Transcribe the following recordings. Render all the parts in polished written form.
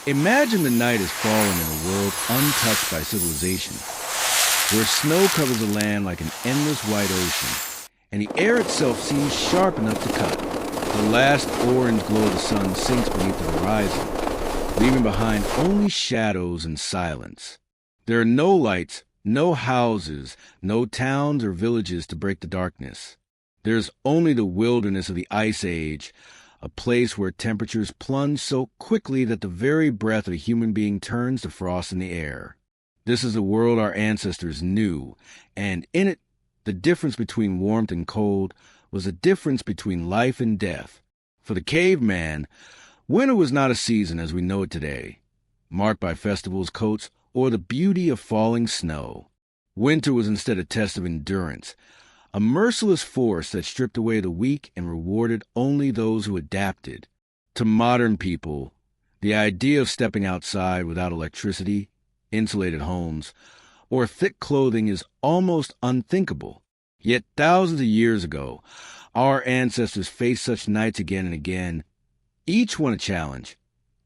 Imagine the night is falling in a world untouched by civilization, where snow covers the land like an endless white ocean, and the air itself seems sharp enough to cut. The last orange glow of the sun sinks beneath the horizon, leaving behind only shadows and silence. There are no lights, no houses, no towns or villages to break the darkness. There's only the wilderness of the Ice Age, a place where temperatures plunge so quickly that the very breath of a human being turns to frost in the air. This is the world our ancestors knew, and in it, the difference between warmth and cold was a difference between life and death. For the caveman, winter was not a season as we know it today, marked by festivals, coats, or the beauty of falling snow. Winter was instead a test of endurance, a merciless force that stripped away the weak and rewarded only those who adapted. To modern people, the idea of stepping outside without electricity, insulated homes, or thick clothing is almost unthinkable. Yet thousands of years ago, our ancestors faced such nights again and again, each one a challenge,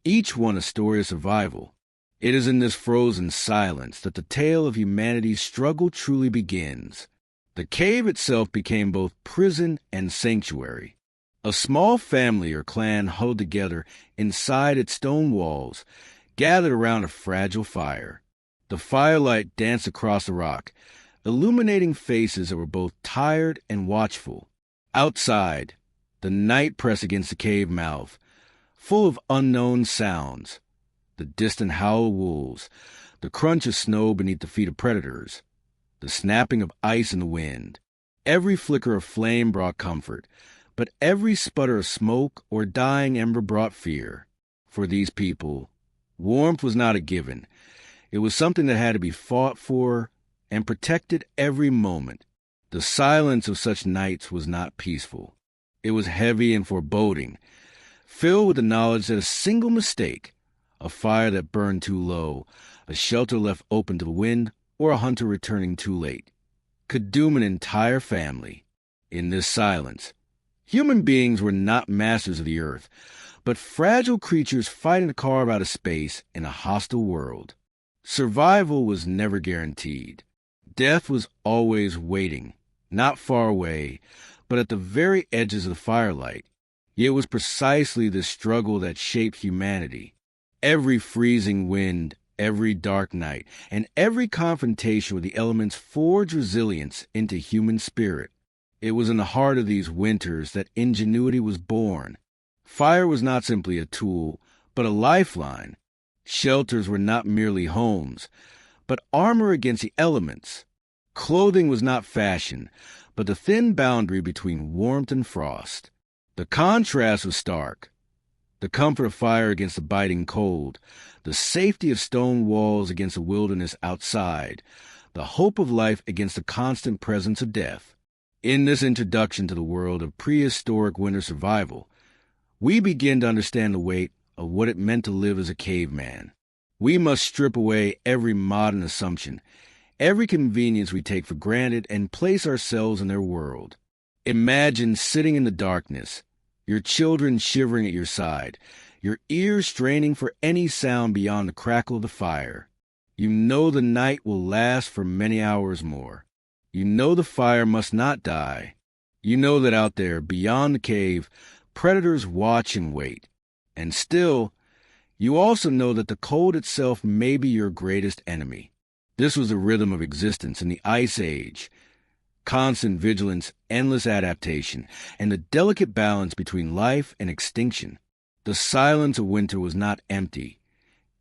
each one a story of survival. It is in this frozen silence that the tale of humanity's struggle truly begins. The cave itself became both prison and sanctuary. A small family or clan huddled together inside its stone walls, gathered around a fragile fire. The firelight danced across the rock, illuminating faces that were both tired and watchful. Outside, the night pressed against the cave mouth, full of unknown sounds. The distant howl of wolves, the crunch of snow beneath the feet of predators, the snapping of ice in the wind. Every flicker of flame brought comfort, but every sputter of smoke or dying ember brought fear. For these people, warmth was not a given. It was something that had to be fought for and protected every moment. The silence of such nights was not peaceful. It was heavy and foreboding, filled with the knowledge that a single mistake, a fire that burned too low, a shelter left open to the wind, or a hunter returning too late, could doom an entire family. In this silence, human beings were not masters of the earth, but fragile creatures fighting to carve out a space in a hostile world. Survival was never guaranteed. Death was always waiting, not far away, but at the very edges of the firelight. Yet it was precisely this struggle that shaped humanity. Every freezing wind, every dark night, and every confrontation with the elements forged resilience into human spirit. It was in the heart of these winters that ingenuity was born. Fire was not simply a tool, but a lifeline. Shelters were not merely homes, but armor against the elements. Clothing was not fashion, but the thin boundary between warmth and frost. The contrast was stark. The comfort of fire against the biting cold, the safety of stone walls against the wilderness outside, the hope of life against the constant presence of death. In this introduction to the world of prehistoric winter survival, we begin to understand the weight of what it meant to live as a caveman. We must strip away every modern assumption, every convenience we take for granted, and place ourselves in their world. Imagine sitting in the darkness, your children shivering at your side, your ears straining for any sound beyond the crackle of the fire. You know the night will last for many hours more. You know the fire must not die. You know that out there, beyond the cave, predators watch and wait. And still, you also know that the cold itself may be your greatest enemy. This was the rhythm of existence in the Ice Age. Constant vigilance, endless adaptation, and the delicate balance between life and extinction. The silence of winter was not empty.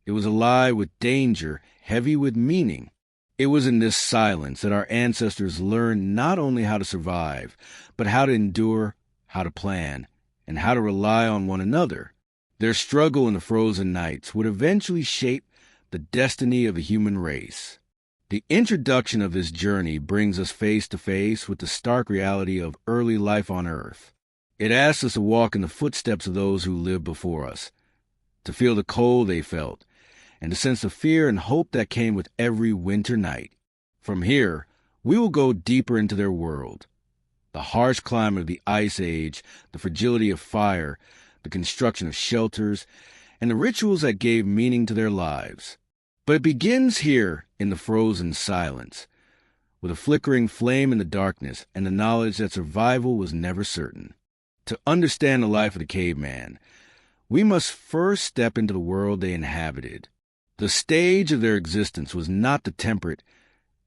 It was alive with danger, heavy with meaning. It was in this silence that our ancestors learned not only how to survive, but how to endure, how to plan, and how to rely on one another. Their struggle in the frozen nights would eventually shape the destiny of the human race. The introduction of this journey brings us face to face with the stark reality of early life on Earth. It asks us to walk in the footsteps of those who lived before us, to feel the cold they felt, and to sense the fear and hope that came with every winter night. From here, we will go deeper into their world. The harsh climate of the Ice Age, the fragility of fire, the construction of shelters, and the rituals that gave meaning to their lives. But it begins here in the frozen silence, with a flickering flame in the darkness and the knowledge that survival was never certain. To understand the life of the caveman, we must first step into the world they inhabited. The stage of their existence was not the temperate,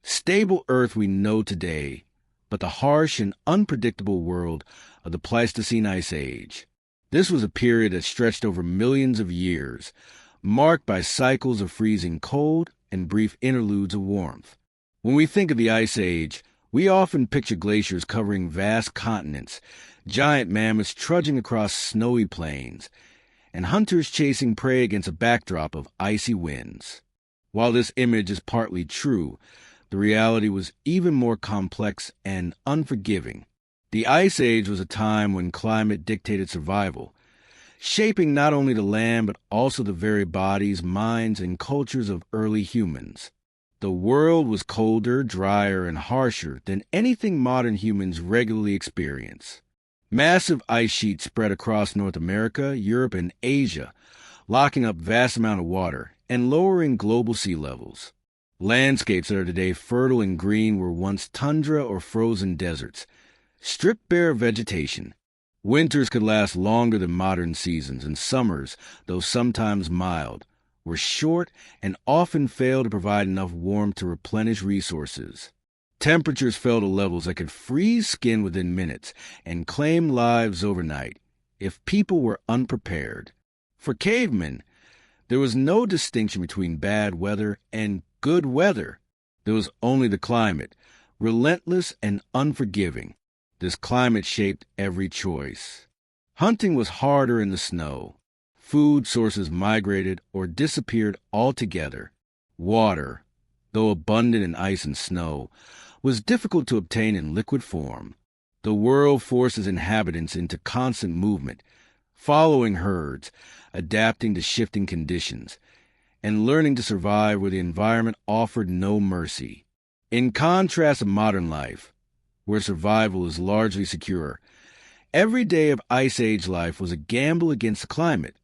stable earth we know today, but the harsh and unpredictable world of the Pleistocene Ice Age. This was a period that stretched over millions of years, marked by cycles of freezing cold and brief interludes of warmth. When we think of the Ice Age, we often picture glaciers covering vast continents, giant mammoths trudging across snowy plains, and hunters chasing prey against a backdrop of icy winds. While this image is partly true, the reality was even more complex and unforgiving. The Ice Age was a time when climate dictated survival, shaping not only the land but also the very bodies, minds, and cultures of early humans. The world was colder, drier, and harsher than anything modern humans regularly experience. Massive ice sheets spread across North America, Europe, and Asia, locking up vast amounts of water and lowering global sea levels. Landscapes that are today fertile and green were once tundra or frozen deserts, stripped bare of vegetation. Winters could last longer than modern seasons, and summers, though sometimes mild, were short and often failed to provide enough warmth to replenish resources. Temperatures fell to levels that could freeze skin within minutes and claim lives overnight if people were unprepared. For cavemen, there was no distinction between bad weather and good weather. There was only the climate, relentless and unforgiving. This climate shaped every choice. Hunting was harder in the snow. Food sources migrated or disappeared altogether. Water, though abundant in ice and snow, was difficult to obtain in liquid form. The world forced its inhabitants into constant movement, following herds, adapting to shifting conditions, and learning to survive where the environment offered no mercy. In contrast to modern life, where survival is largely secure, every day of Ice Age life was a gamble against the climate.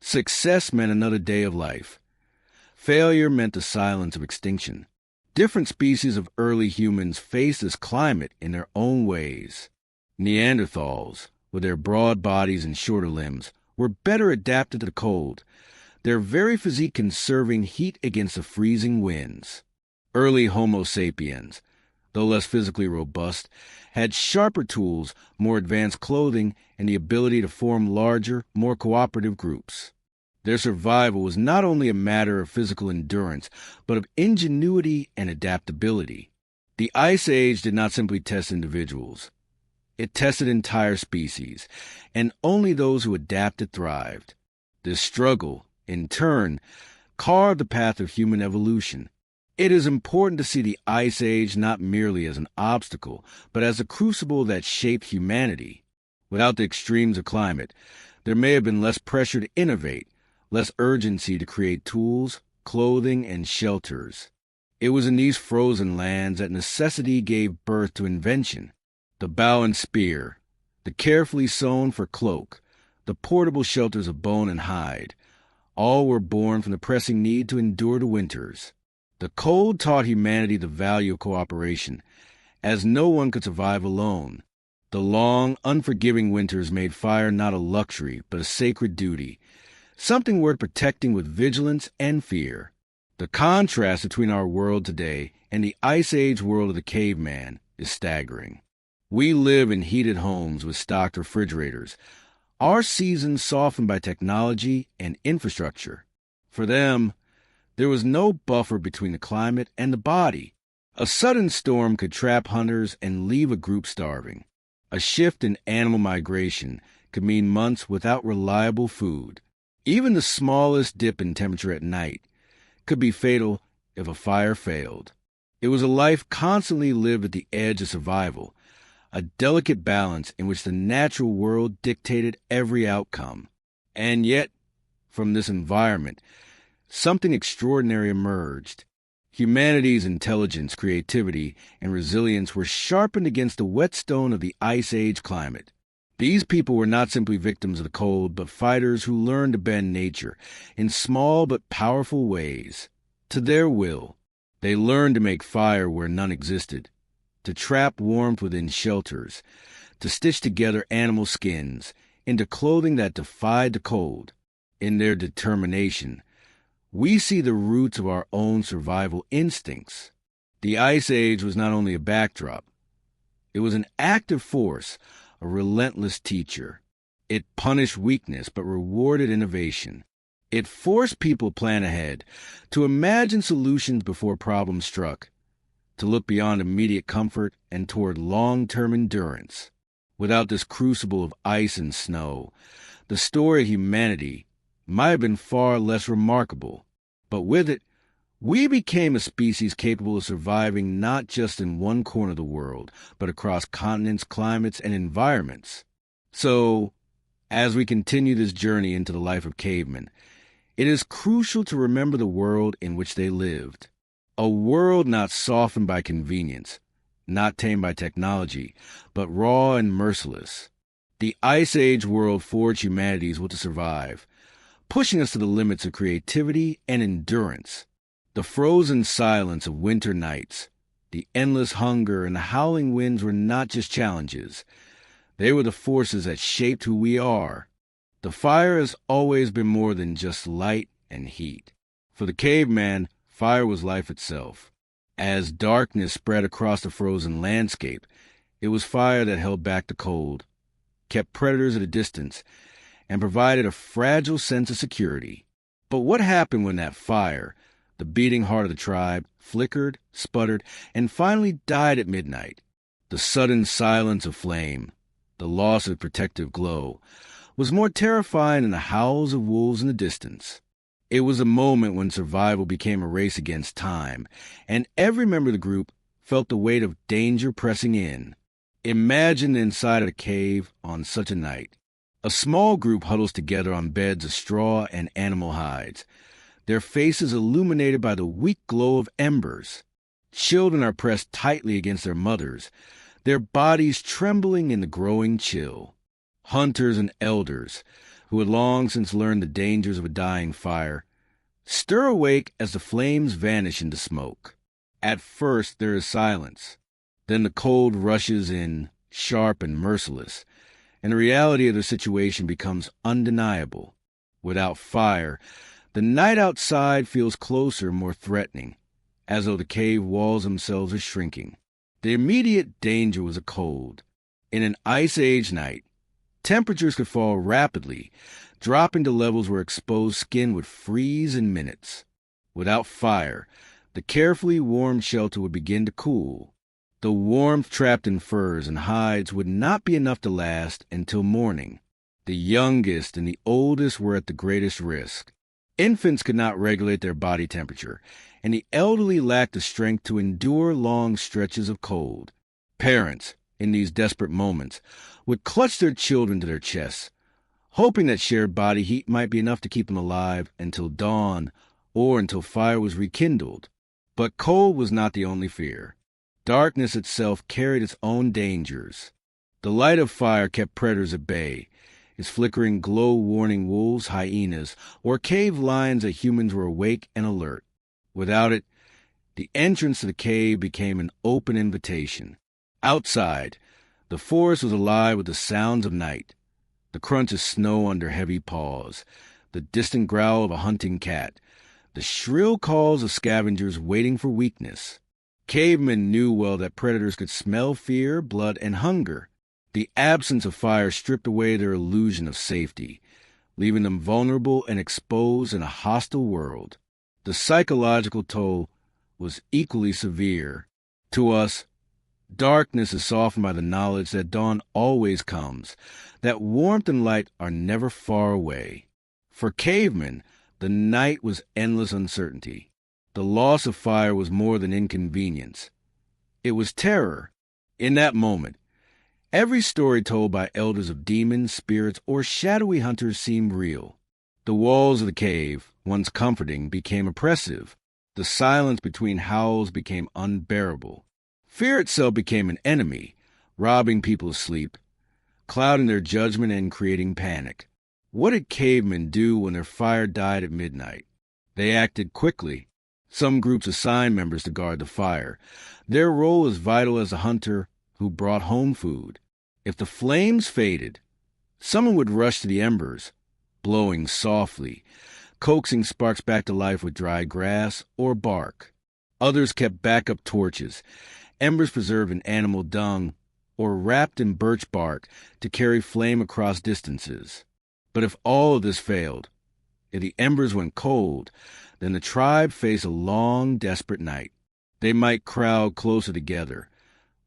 Success meant another day of life. Failure meant the silence of extinction. Different species of early humans faced this climate in their own ways. Neanderthals, with their broad bodies and shorter limbs, were better adapted to the cold, their very physique conserving heat against the freezing winds. Early Homo sapiens, though less physically robust, had sharper tools, more advanced clothing, and the ability to form larger, more cooperative groups. Their survival was not only a matter of physical endurance, but of ingenuity and adaptability. The Ice Age did not simply test individuals. It tested entire species, and only those who adapted thrived. This struggle, in turn, carved the path of human evolution. It is important to see the Ice Age not merely as an obstacle, but as a crucible that shaped humanity. Without the extremes of climate, there may have been less pressure to innovate, less urgency to create tools, clothing, and shelters. It was in these frozen lands that necessity gave birth to invention. The bow and spear, the carefully sewn fur cloak, the portable shelters of bone and hide, all were born from the pressing need to endure the winters. The cold taught humanity the value of cooperation, as no one could survive alone. The long, unforgiving winters made fire not a luxury, but a sacred duty, something worth protecting with vigilance and fear. The contrast between our world today and the Ice Age world of the caveman is staggering. We live in heated homes with stocked refrigerators, our seasons softened by technology and infrastructure. For them, there was no buffer between the climate and the body. A sudden storm could trap hunters and leave a group starving. A shift in animal migration could mean months without reliable food. Even the smallest dip in temperature at night could be fatal if a fire failed. It was a life constantly lived at the edge of survival, a delicate balance in which the natural world dictated every outcome. And yet, from this environment, something extraordinary emerged. Humanity's intelligence, creativity, and resilience were sharpened against the whetstone of the Ice Age climate. These people were not simply victims of the cold, but fighters who learned to bend nature in small but powerful ways. To their will, they learned to make fire where none existed, to trap warmth within shelters, to stitch together animal skins into clothing that defied the cold. In their determination, we see the roots of our own survival instincts. The Ice Age was not only a backdrop, it was an active force, a relentless teacher. It punished weakness but rewarded innovation. It forced people to plan ahead, to imagine solutions before problems struck, to look beyond immediate comfort and toward long-term endurance. Without this crucible of ice and snow, the story of humanity might have been far less remarkable. But with it, we became a species capable of surviving not just in one corner of the world, but across continents, climates, and environments. So, as we continue this journey into the life of cavemen, it is crucial to remember the world in which they lived. A world not softened by convenience, not tamed by technology, but raw and merciless. The Ice Age world forged humanity's will to survive, pushing us to the limits of creativity and endurance. The frozen silence of winter nights, the endless hunger, and the howling winds were not just challenges. They were the forces that shaped who we are. The fire has always been more than just light and heat. For the caveman, fire was life itself. As darkness spread across the frozen landscape, it was fire that held back the cold, kept predators at a distance, and provided a fragile sense of security. But what happened when that fire, the beating heart of the tribe, flickered, sputtered, and finally died at midnight? The sudden silence of flame, the loss of protective glow, was more terrifying than the howls of wolves in the distance. It was a moment when survival became a race against time, and every member of the group felt the weight of danger pressing in. Imagine inside of a cave on such a night. A small group huddles together on beds of straw and animal hides, their faces illuminated by the weak glow of embers. Children are pressed tightly against their mothers, their bodies trembling in the growing chill. Hunters and elders, who had long since learned the dangers of a dying fire, stir awake as the flames vanish into smoke. At first there is silence. Then the cold rushes in, sharp and merciless, and the reality of the situation becomes undeniable. Without fire, the night outside feels closer, more threatening, as though the cave walls themselves are shrinking. The immediate danger was a cold. In an Ice Age night, temperatures could fall rapidly, dropping to levels where exposed skin would freeze in minutes. Without fire, the carefully warmed shelter would begin to cool. The warmth trapped in furs and hides would not be enough to last until morning. The youngest and the oldest were at the greatest risk. Infants could not regulate their body temperature, and the elderly lacked the strength to endure long stretches of cold. Parents, in these desperate moments, would clutch their children to their chests, hoping that shared body heat might be enough to keep them alive until dawn or until fire was rekindled. But cold was not the only fear. Darkness itself carried its own dangers. The light of fire kept predators at bay, its flickering glow warning wolves, hyenas, or cave lions that humans were awake and alert. Without it, the entrance to the cave became an open invitation. Outside, the forest was alive with the sounds of night, the crunch of snow under heavy paws, the distant growl of a hunting cat, the shrill calls of scavengers waiting for weakness. Cavemen knew well that predators could smell fear, blood, and hunger. The absence of fire stripped away their illusion of safety, leaving them vulnerable and exposed in a hostile world. The psychological toll was equally severe. To us, darkness is softened by the knowledge that dawn always comes, that warmth and light are never far away. For cavemen, the night was endless uncertainty. The loss of fire was more than inconvenience. It was terror. In that moment, every story told by elders of demons, spirits, or shadowy hunters seemed real. The walls of the cave, once comforting, became oppressive. The silence between howls became unbearable. Fear itself became an enemy, robbing people of sleep, clouding their judgment and creating panic. What did cavemen do when their fire died at midnight? They acted quickly. Some groups assigned members to guard the fire. Their role was vital as a hunter who brought home food. If the flames faded, someone would rush to the embers, blowing softly, coaxing sparks back to life with dry grass or bark. Others kept backup torches, embers preserved in animal dung, or wrapped in birch bark to carry flame across distances. But if all of this failed, if the embers went cold, then the tribe faced a long, desperate night. They might crowd closer together,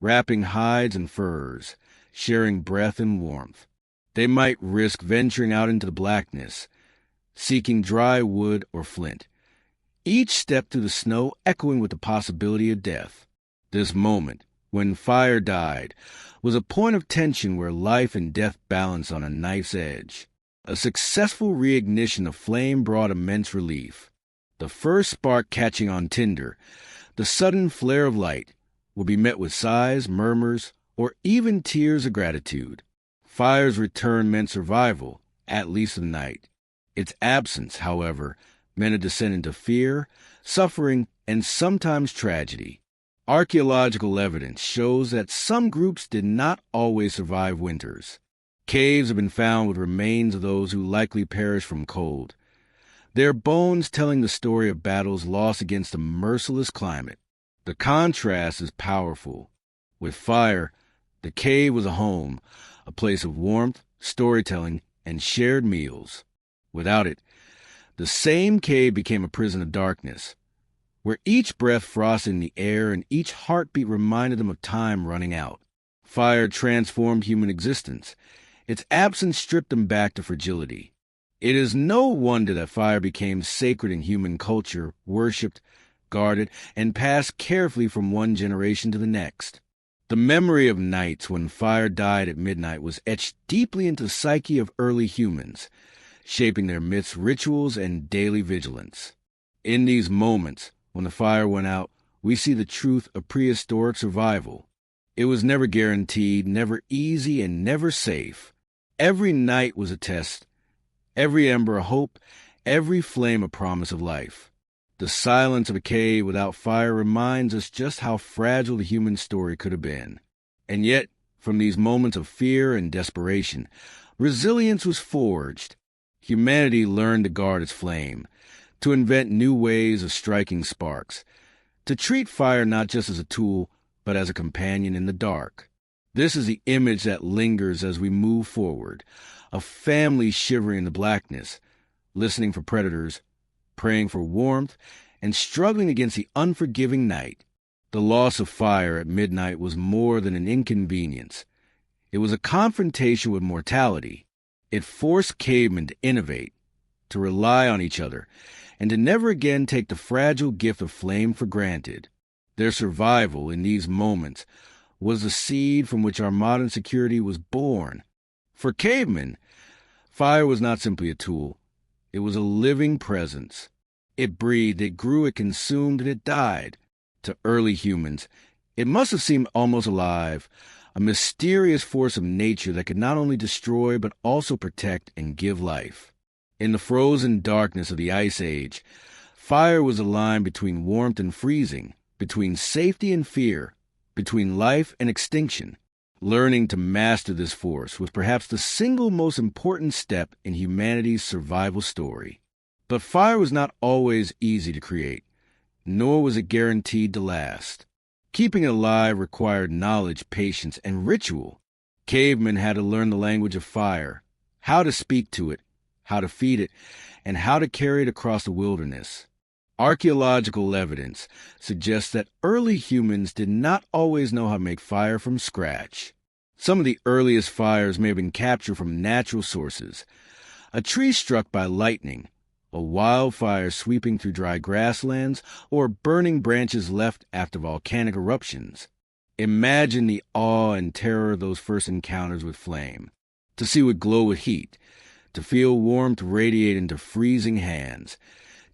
wrapping hides and furs, sharing breath and warmth. They might risk venturing out into the blackness, seeking dry wood or flint, each step through the snow echoing with the possibility of death. This moment, when fire died, was a point of tension where life and death balanced on a knife's edge. A successful reignition of flame brought immense relief. The first spark catching on tinder, the sudden flare of light, will be met with sighs, murmurs, or even tears of gratitude. Fire's return meant survival, at least for the night. Its absence, however, meant a descent into fear, suffering, and sometimes tragedy. Archaeological evidence shows that some groups did not always survive winters. Caves have been found with remains of those who likely perished from cold, their bones telling the story of battles lost against a merciless climate. The contrast is powerful. With fire, the cave was a home, a place of warmth, storytelling, and shared meals. Without it, the same cave became a prison of darkness, where each breath frosted in the air and each heartbeat reminded them of time running out. Fire transformed human existence. Its absence stripped them back to fragility. It is no wonder that fire became sacred in human culture, worshipped, guarded, and passed carefully from one generation to the next. The memory of nights when fire died at midnight was etched deeply into the psyche of early humans, shaping their myths, rituals, and daily vigilance. In these moments, when the fire went out, we see the truth of prehistoric survival. It was never guaranteed, never easy, and never safe. Every night was a test, every ember a hope, every flame a promise of life. The silence of a cave without fire reminds us just how fragile the human story could have been. And yet, from these moments of fear and desperation, resilience was forged. Humanity learned to guard its flame, to invent new ways of striking sparks, to treat fire not just as a tool, but as a companion in the dark. This is the image that lingers as we move forward, a family shivering in the blackness, listening for predators, praying for warmth, and struggling against the unforgiving night. The loss of fire at midnight was more than an inconvenience. It was a confrontation with mortality. It forced cavemen to innovate, to rely on each other, and to never again take the fragile gift of flame for granted. Their survival in these moments was the seed from which our modern security was born. For cavemen, fire was not simply a tool. It was a living presence. It breathed, it grew, it consumed, and it died. To early humans, it must have seemed almost alive, a mysterious force of nature that could not only destroy but also protect and give life. In the frozen darkness of the Ice Age, fire was a line between warmth and freezing, between safety and fear, between life and extinction. Learning to master this force was perhaps the single most important step in humanity's survival story. But fire was not always easy to create, nor was it guaranteed to last. Keeping it alive required knowledge, patience, and ritual. Cavemen had to learn the language of fire, how to speak to it, how to feed it, and how to carry it across the wilderness. Archaeological evidence suggests that early humans did not always know how to make fire from scratch. Some of the earliest fires may have been captured from natural sources. A tree struck by lightning, a wildfire sweeping through dry grasslands, or burning branches left after volcanic eruptions. Imagine the awe and terror of those first encounters with flame. To see it glow with heat, to feel warmth radiate into freezing hands,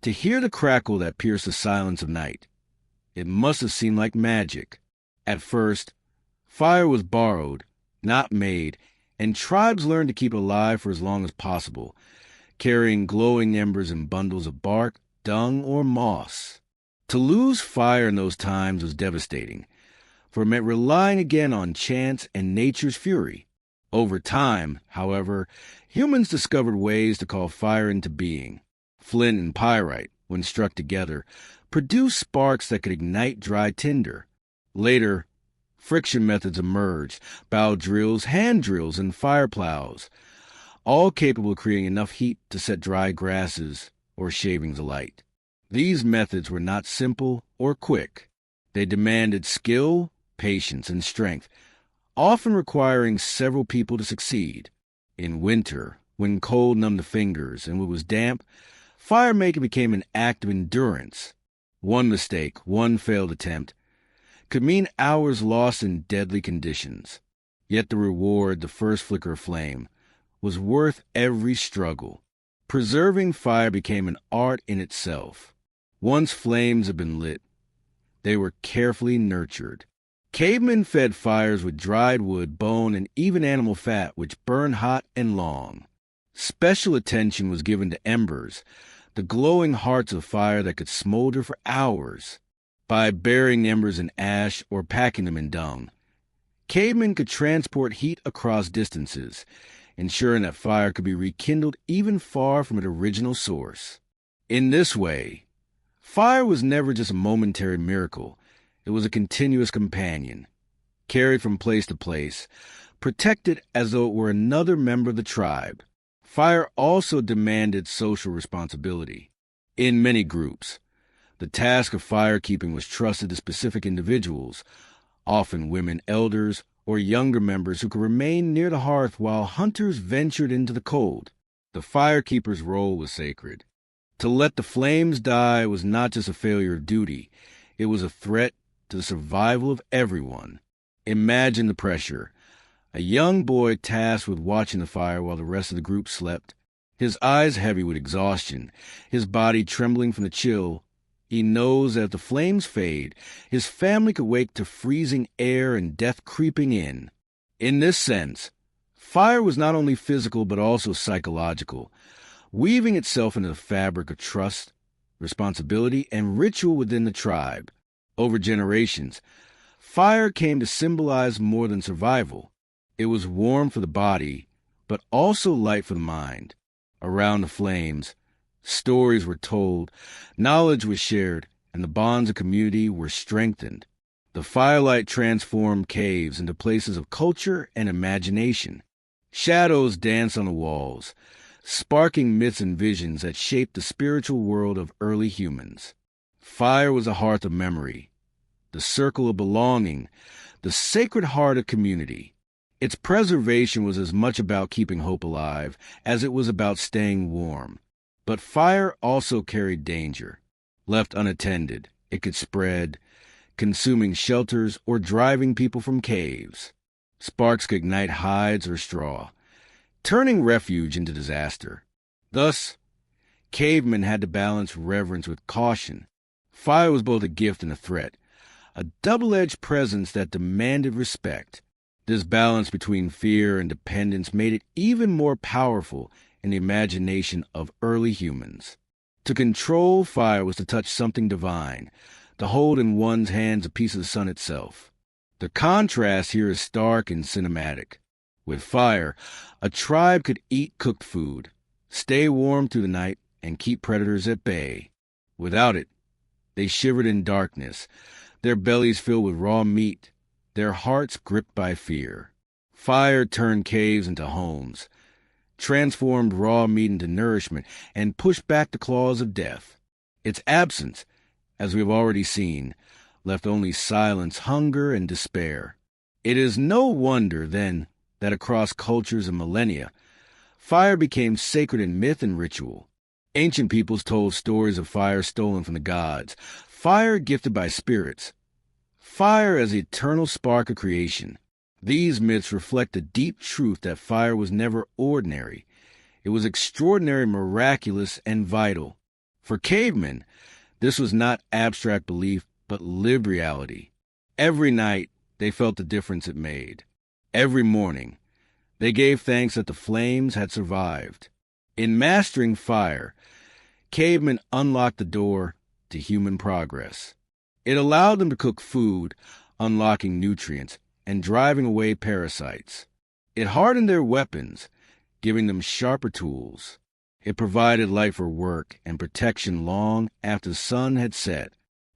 to hear the crackle that pierced the silence of night. It must have seemed like magic. At first, fire was borrowed, not made, and tribes learned to keep it alive for as long as possible, carrying glowing embers in bundles of bark, dung, or moss. To lose fire in those times was devastating, for it meant relying again on chance and nature's fury. Over time, however, humans discovered ways to call fire into being. Flint and pyrite, when struck together, produced sparks that could ignite dry tinder. Later, friction methods emerged: bow drills, hand drills, and fire plows, all capable of creating enough heat to set dry grasses or shavings alight. These methods were not simple or quick. They demanded skill, patience, and strength, often requiring several people to succeed. In winter, when cold numbed the fingers and it was damp, fire-making became an act of endurance. One mistake, one failed attempt, could mean hours lost in deadly conditions. Yet the reward, the first flicker of flame, was worth every struggle. Preserving fire became an art in itself. Once flames had been lit, they were carefully nurtured. Cavemen fed fires with dried wood, bone, and even animal fat, which burned hot and long. Special attention was given to embers, the glowing hearts of fire that could smolder for hours. By burying embers in ash or packing them in dung, cavemen could transport heat across distances, ensuring that fire could be rekindled even far from its original source. In this way, fire was never just a momentary miracle. It was a continuous companion, carried from place to place, protected as though it were another member of the tribe. Fire also demanded social responsibility. In many groups, the task of firekeeping was trusted to specific individuals, often women elders or younger members who could remain near the hearth while hunters ventured into the cold. The firekeeper's role was sacred. To let the flames die was not just a failure of duty, it was a threat to the survival of everyone. Imagine the pressure. A young boy tasked with watching the fire while the rest of the group slept, his eyes heavy with exhaustion, his body trembling from the chill. He knows that if the flames fade, his family could wake to freezing air and death creeping in. In this sense, fire was not only physical but also psychological, weaving itself into the fabric of trust, responsibility, and ritual within the tribe. Over generations, fire came to symbolize more than survival. It was warm for the body, but also light for the mind. Around the flames, stories were told, knowledge was shared, and the bonds of community were strengthened. The firelight transformed caves into places of culture and imagination. Shadows danced on the walls, sparking myths and visions that shaped the spiritual world of early humans. Fire was a hearth of memory, the circle of belonging, the sacred heart of community. Its preservation was as much about keeping hope alive as it was about staying warm. But fire also carried danger. Left unattended, it could spread, consuming shelters or driving people from caves. Sparks could ignite hides or straw, turning refuge into disaster. Thus, cavemen had to balance reverence with caution. Fire was both a gift and a threat, a double-edged presence that demanded respect. This balance between fear and dependence made it even more powerful in the imagination of early humans. To control fire was to touch something divine, to hold in one's hands a piece of the sun itself. The contrast here is stark and cinematic. With fire, a tribe could eat cooked food, stay warm through the night, and keep predators at bay. Without it, they shivered in darkness, their bellies filled with raw meat, their hearts gripped by fear. Fire turned caves into homes, transformed raw meat into nourishment, and pushed back the claws of death. Its absence, as we have already seen, left only silence, hunger, and despair. It is no wonder, then, that across cultures and millennia, fire became sacred in myth and ritual. Ancient peoples told stories of fire stolen from the gods, fire gifted by spirits, fire as the eternal spark of creation. These myths reflect the deep truth that fire was never ordinary. It was extraordinary, miraculous, and vital. For cavemen, this was not abstract belief, but lived reality. Every night, they felt the difference it made. Every morning, They gave thanks that the flames had survived. In mastering fire, cavemen unlocked the door to human progress. It allowed them to cook food, unlocking nutrients, and driving away parasites. It hardened their weapons, giving them sharper tools. It provided light for work and protection long after the sun had set.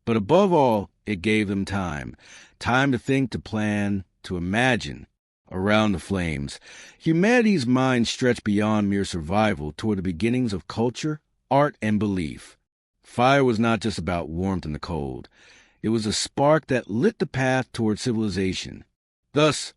But above all, it gave them time to think, to plan, to imagine. Around the flames, humanity's mind stretched beyond mere survival toward the beginnings of culture, art, and belief. Fire was not just about warmth in the cold. It was a spark that lit the path toward civilization. Thus,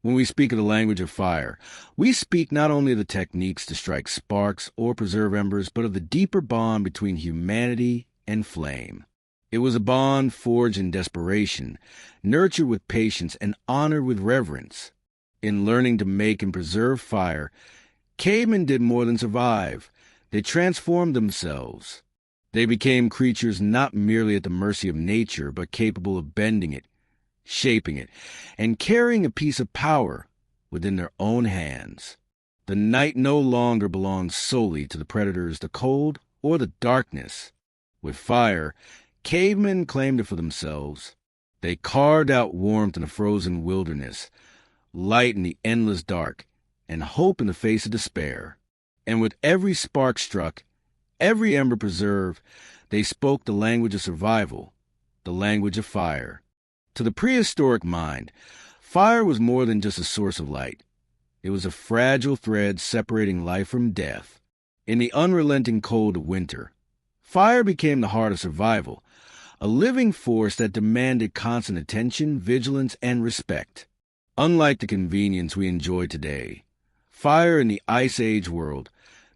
when we speak of the language of fire, we speak not only of the techniques to strike sparks or preserve embers, but of the deeper bond between humanity and flame. It was a bond forged in desperation, nurtured with patience, and honored with reverence. In learning to make and preserve fire, cavemen did more than survive. They transformed themselves. They became creatures not merely at the mercy of nature, but capable of bending it, shaping it, and carrying a piece of power within their own hands. The night no longer belonged solely to the predators, the cold, or the darkness. With fire, cavemen claimed it for themselves. They carved out warmth in a frozen wilderness, light in the endless dark, and hope in the face of despair. And with every spark struck, every ember preserved, they spoke the language of survival, the language of fire. To the prehistoric mind, fire was more than just a source of light. It was a fragile thread separating life from death. In the unrelenting cold of winter, fire became the heart of survival, a living force that demanded constant attention, vigilance, and respect. Unlike the convenience we enjoy today, fire in the Ice Age world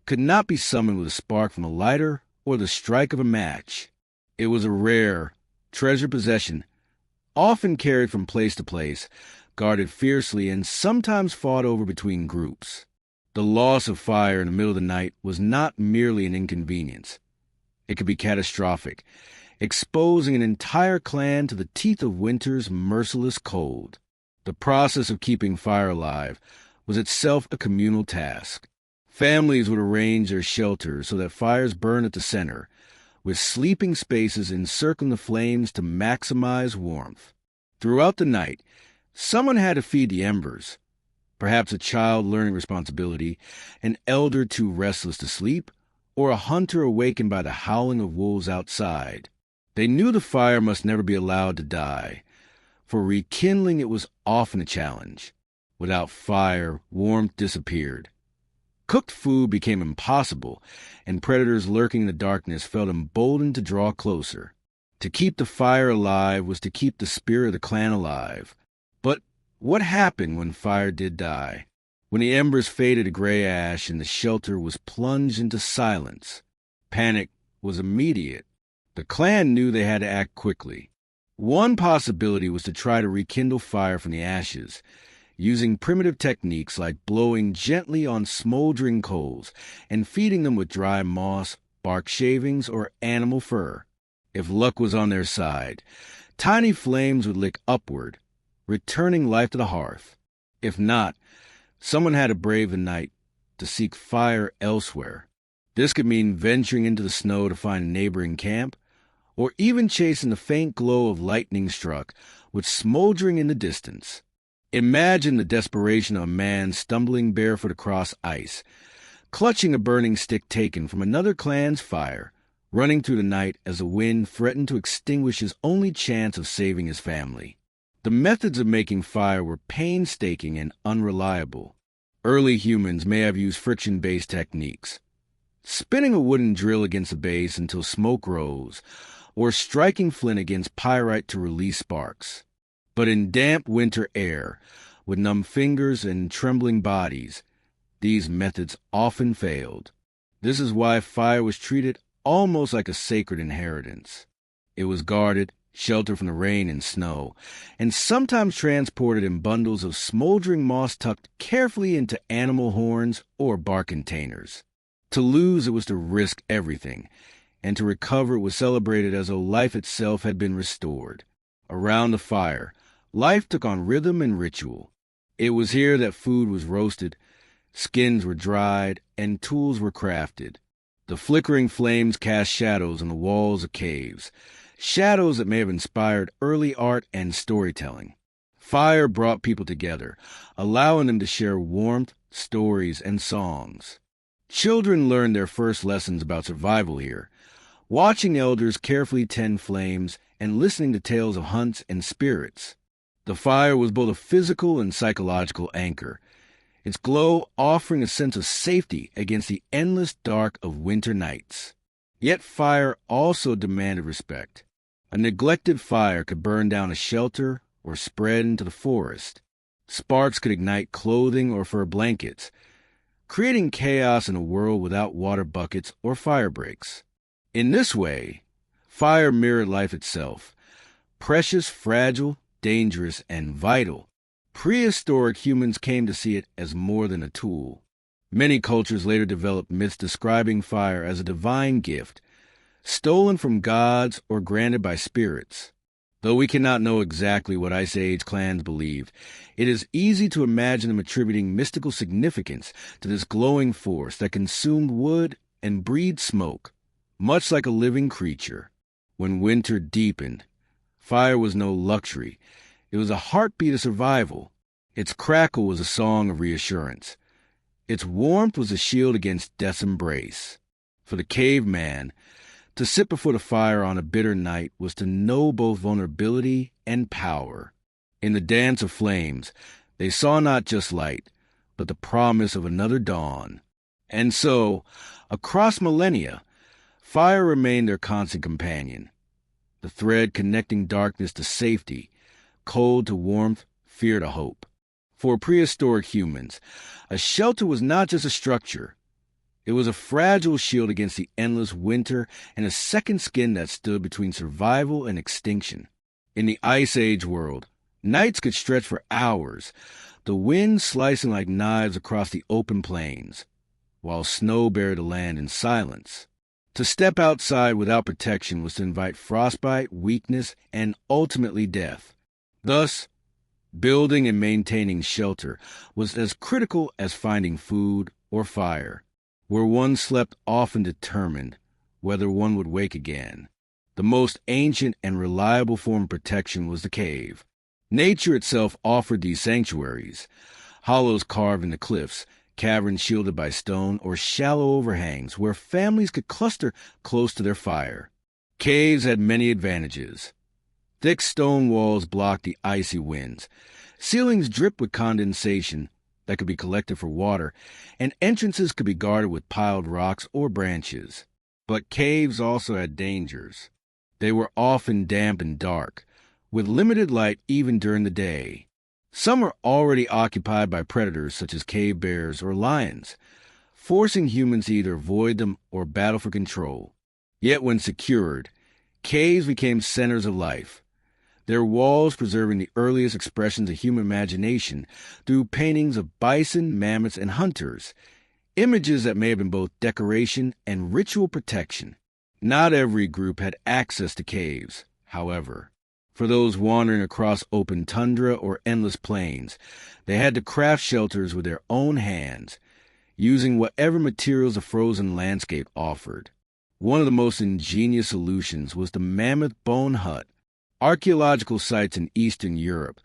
could not be summoned with a spark from a lighter or the strike of a match. It was a rare, treasured possession, often carried from place to place, guarded fiercely, and sometimes fought over between groups. The loss of fire in the middle of the night was not merely an inconvenience. It could be catastrophic, exposing an entire clan to the teeth of winter's merciless cold. The process of keeping fire alive was itself a communal task. Families would arrange their shelters so that fires burned at the center, with sleeping spaces encircling the flames to maximize warmth. Throughout the night, someone had to feed the embers, perhaps a child learning responsibility, an elder too restless to sleep, or a hunter awakened by the howling of wolves outside. They knew the fire must never be allowed to die. For rekindling it was often a challenge. Without fire, warmth disappeared. Cooked food became impossible, and predators lurking in the darkness felt emboldened to draw closer. To keep the fire alive was to keep the spirit of the clan alive. But what happened when fire did die? When the embers faded to gray ash and the shelter was plunged into silence, panic was immediate. The clan knew they had to act quickly. One possibility was to try to rekindle fire from the ashes, using primitive techniques like blowing gently on smoldering coals and feeding them with dry moss, bark shavings, or animal fur. If luck was on their side, tiny flames would lick upward, returning life to the hearth. If not, someone had to brave the night to seek fire elsewhere. This could mean venturing into the snow to find a neighboring camp, or even chasing the faint glow of lightning struck, with smoldering in the distance. Imagine the desperation of a man stumbling barefoot across ice, clutching a burning stick taken from another clan's fire, running through the night as the wind threatened to extinguish his only chance of saving his family. The methods of making fire were painstaking and unreliable. Early humans may have used friction-based techniques, spinning a wooden drill against a base until smoke rose, or striking flint against pyrite to release sparks. But in damp winter air, with numb fingers and trembling bodies, these methods often failed. This is why fire was treated almost like a sacred inheritance. It was guarded, sheltered from the rain and snow, and sometimes transported in bundles of smoldering moss tucked carefully into animal horns or bark containers. To lose it was to risk everything, and to recover it was celebrated as though life itself had been restored. Around the fire, life took on rhythm and ritual. It was here that food was roasted, skins were dried, and tools were crafted. The flickering flames cast shadows on the walls of caves, shadows that may have inspired early art and storytelling. Fire brought people together, allowing them to share warmth, stories, and songs. Children learned their first lessons about survival here, watching elders carefully tend flames and listening to tales of hunts and spirits. The fire was both a physical and psychological anchor, its glow offering a sense of safety against the endless dark of winter nights. Yet fire also demanded respect. A neglected fire could burn down a shelter or spread into the forest. Sparks could ignite clothing or fur blankets, creating chaos in a world without water buckets or fire breaks. In this way, fire mirrored life itself, precious, fragile, dangerous, and vital. Prehistoric humans came to see it as more than a tool. Many cultures later developed myths describing fire as a divine gift, stolen from gods or granted by spirits. Though we cannot know exactly what Ice Age clans believed, it is easy to imagine them attributing mystical significance to this glowing force that consumed wood and breathed smoke, much like a living creature. When winter deepened, fire was no luxury. It was a heartbeat of survival. Its crackle was a song of reassurance. Its warmth was a shield against death's embrace. For the caveman, to sit before the fire on a bitter night was to know both vulnerability and power. In the dance of flames, they saw not just light, but the promise of another dawn. And so, across millennia, fire remained their constant companion, the thread connecting darkness to safety, cold to warmth, fear to hope. For prehistoric humans, a shelter was not just a structure. It was a fragile shield against the endless winter and a second skin that stood between survival and extinction. In the Ice Age world, nights could stretch for hours, the wind slicing like knives across the open plains, while snow buried the land in silence. To step outside without protection was to invite frostbite, weakness, and ultimately death. Thus, building and maintaining shelter was as critical as finding food or fire. Where one slept often determined whether one would wake again. The most ancient and reliable form of protection was the cave. Nature itself offered these sanctuaries, hollows carved in the cliffs, caverns shielded by stone, or shallow overhangs where families could cluster close to their fire. Caves had many advantages. Thick stone walls blocked the icy winds. Ceilings dripped with condensation that could be collected for water, and entrances could be guarded with piled rocks or branches. But caves also had dangers. They were often damp and dark, with limited light even during the day. Some were already occupied by predators such as cave bears or lions, forcing humans to either avoid them or battle for control. Yet when secured, caves became centers of life, their walls preserving the earliest expressions of human imagination through paintings of bison, mammoths, and hunters, images that may have been both decoration and ritual protection. Not every group had access to caves, however. For those wandering across open tundra or endless plains, they had to craft shelters with their own hands, using whatever materials the frozen landscape offered. One of the most ingenious solutions was the mammoth bone hut. Archaeological sites in Eastern Europe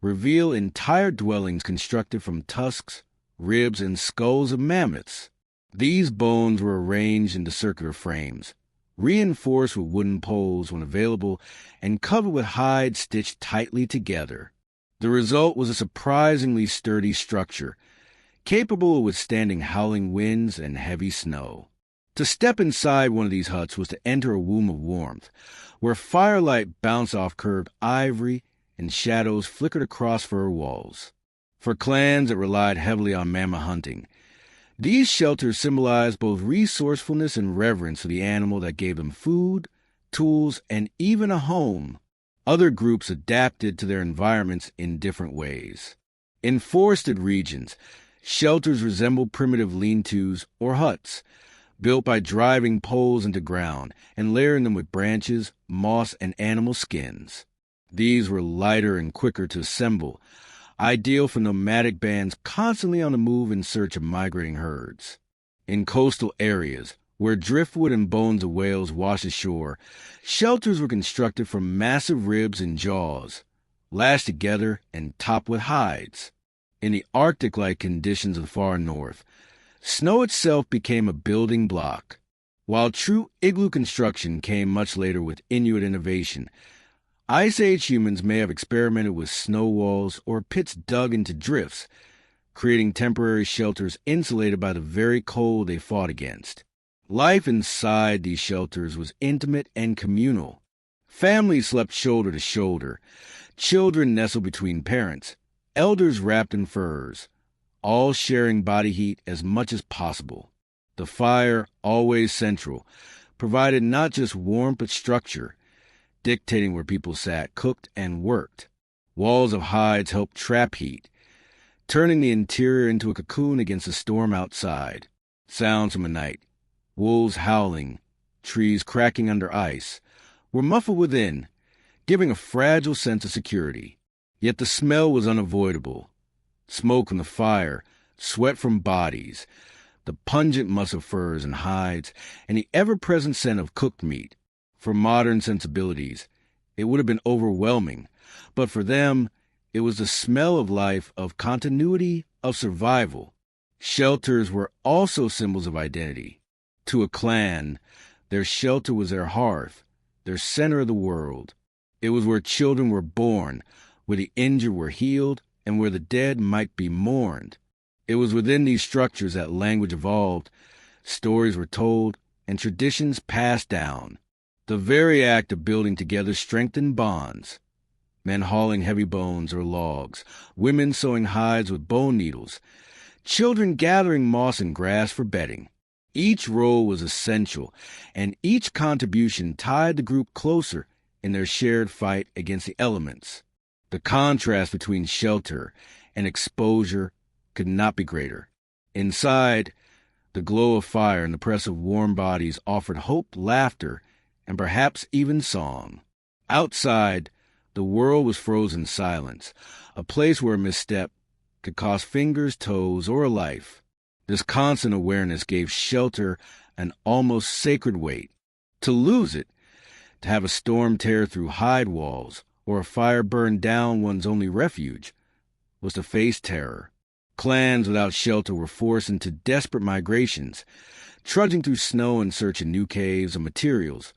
reveal entire dwellings constructed from tusks, ribs, and skulls of mammoths. These bones were arranged into circular frames, reinforced with wooden poles when available, and covered with hide stitched tightly together. The result was a surprisingly sturdy structure, capable of withstanding howling winds and heavy snow. To step inside one of these huts was to enter a womb of warmth, where firelight bounced off curved ivory and shadows flickered across fur walls. For clans that relied heavily on mammoth hunting, these shelters symbolized both resourcefulness and reverence for the animal that gave them food, tools, and even a home. Other groups adapted to their environments in different ways. In forested regions, shelters resembled primitive lean-tos or huts, built by driving poles into ground and layering them with branches, moss, and animal skins. These were lighter and quicker to assemble, ideal for nomadic bands constantly on the move in search of migrating herds. In coastal areas, where driftwood and bones of whales wash ashore, shelters were constructed from massive ribs and jaws, lashed together and topped with hides. In the Arctic-like conditions of the far north, snow itself became a building block. While true igloo construction came much later with Inuit innovation, Ice Age humans may have experimented with snow walls or pits dug into drifts, creating temporary shelters insulated by the very cold they fought against. Life inside these shelters was intimate and communal. Families slept shoulder to shoulder, children nestled between parents, elders wrapped in furs, all sharing body heat as much as possible. The fire, always central, provided not just warmth but structure, dictating where people sat, cooked, and worked. Walls of hides helped trap heat, turning the interior into a cocoon against the storm outside. Sounds from the night, wolves howling, trees cracking under ice, were muffled within, giving a fragile sense of security. Yet the smell was unavoidable. Smoke from the fire, sweat from bodies, the pungent musk of furs and hides, and the ever-present scent of cooked meat. For modern sensibilities, it would have been overwhelming, but for them, it was the smell of life, of continuity, of survival. Shelters were also symbols of identity. To a clan, their shelter was their hearth, their center of the world. It was where children were born, where the injured were healed, and where the dead might be mourned. It was within these structures that language evolved, stories were told, and traditions passed down. The very act of building together strengthened bonds. Men hauling heavy bones or logs, women sewing hides with bone needles, children gathering moss and grass for bedding. Each role was essential, and each contribution tied the group closer in their shared fight against the elements. The contrast between shelter and exposure could not be greater. Inside, the glow of fire and the press of warm bodies offered hope, laughter, and perhaps even song. Outside, the world was frozen silence, a place where a misstep could cost fingers, toes, or a life. This constant awareness gave shelter an almost sacred weight. To lose it, to have a storm tear through hide walls, or a fire burn down one's only refuge, was to face terror. Clans without shelter were forced into desperate migrations, trudging through snow in search of new caves or materials.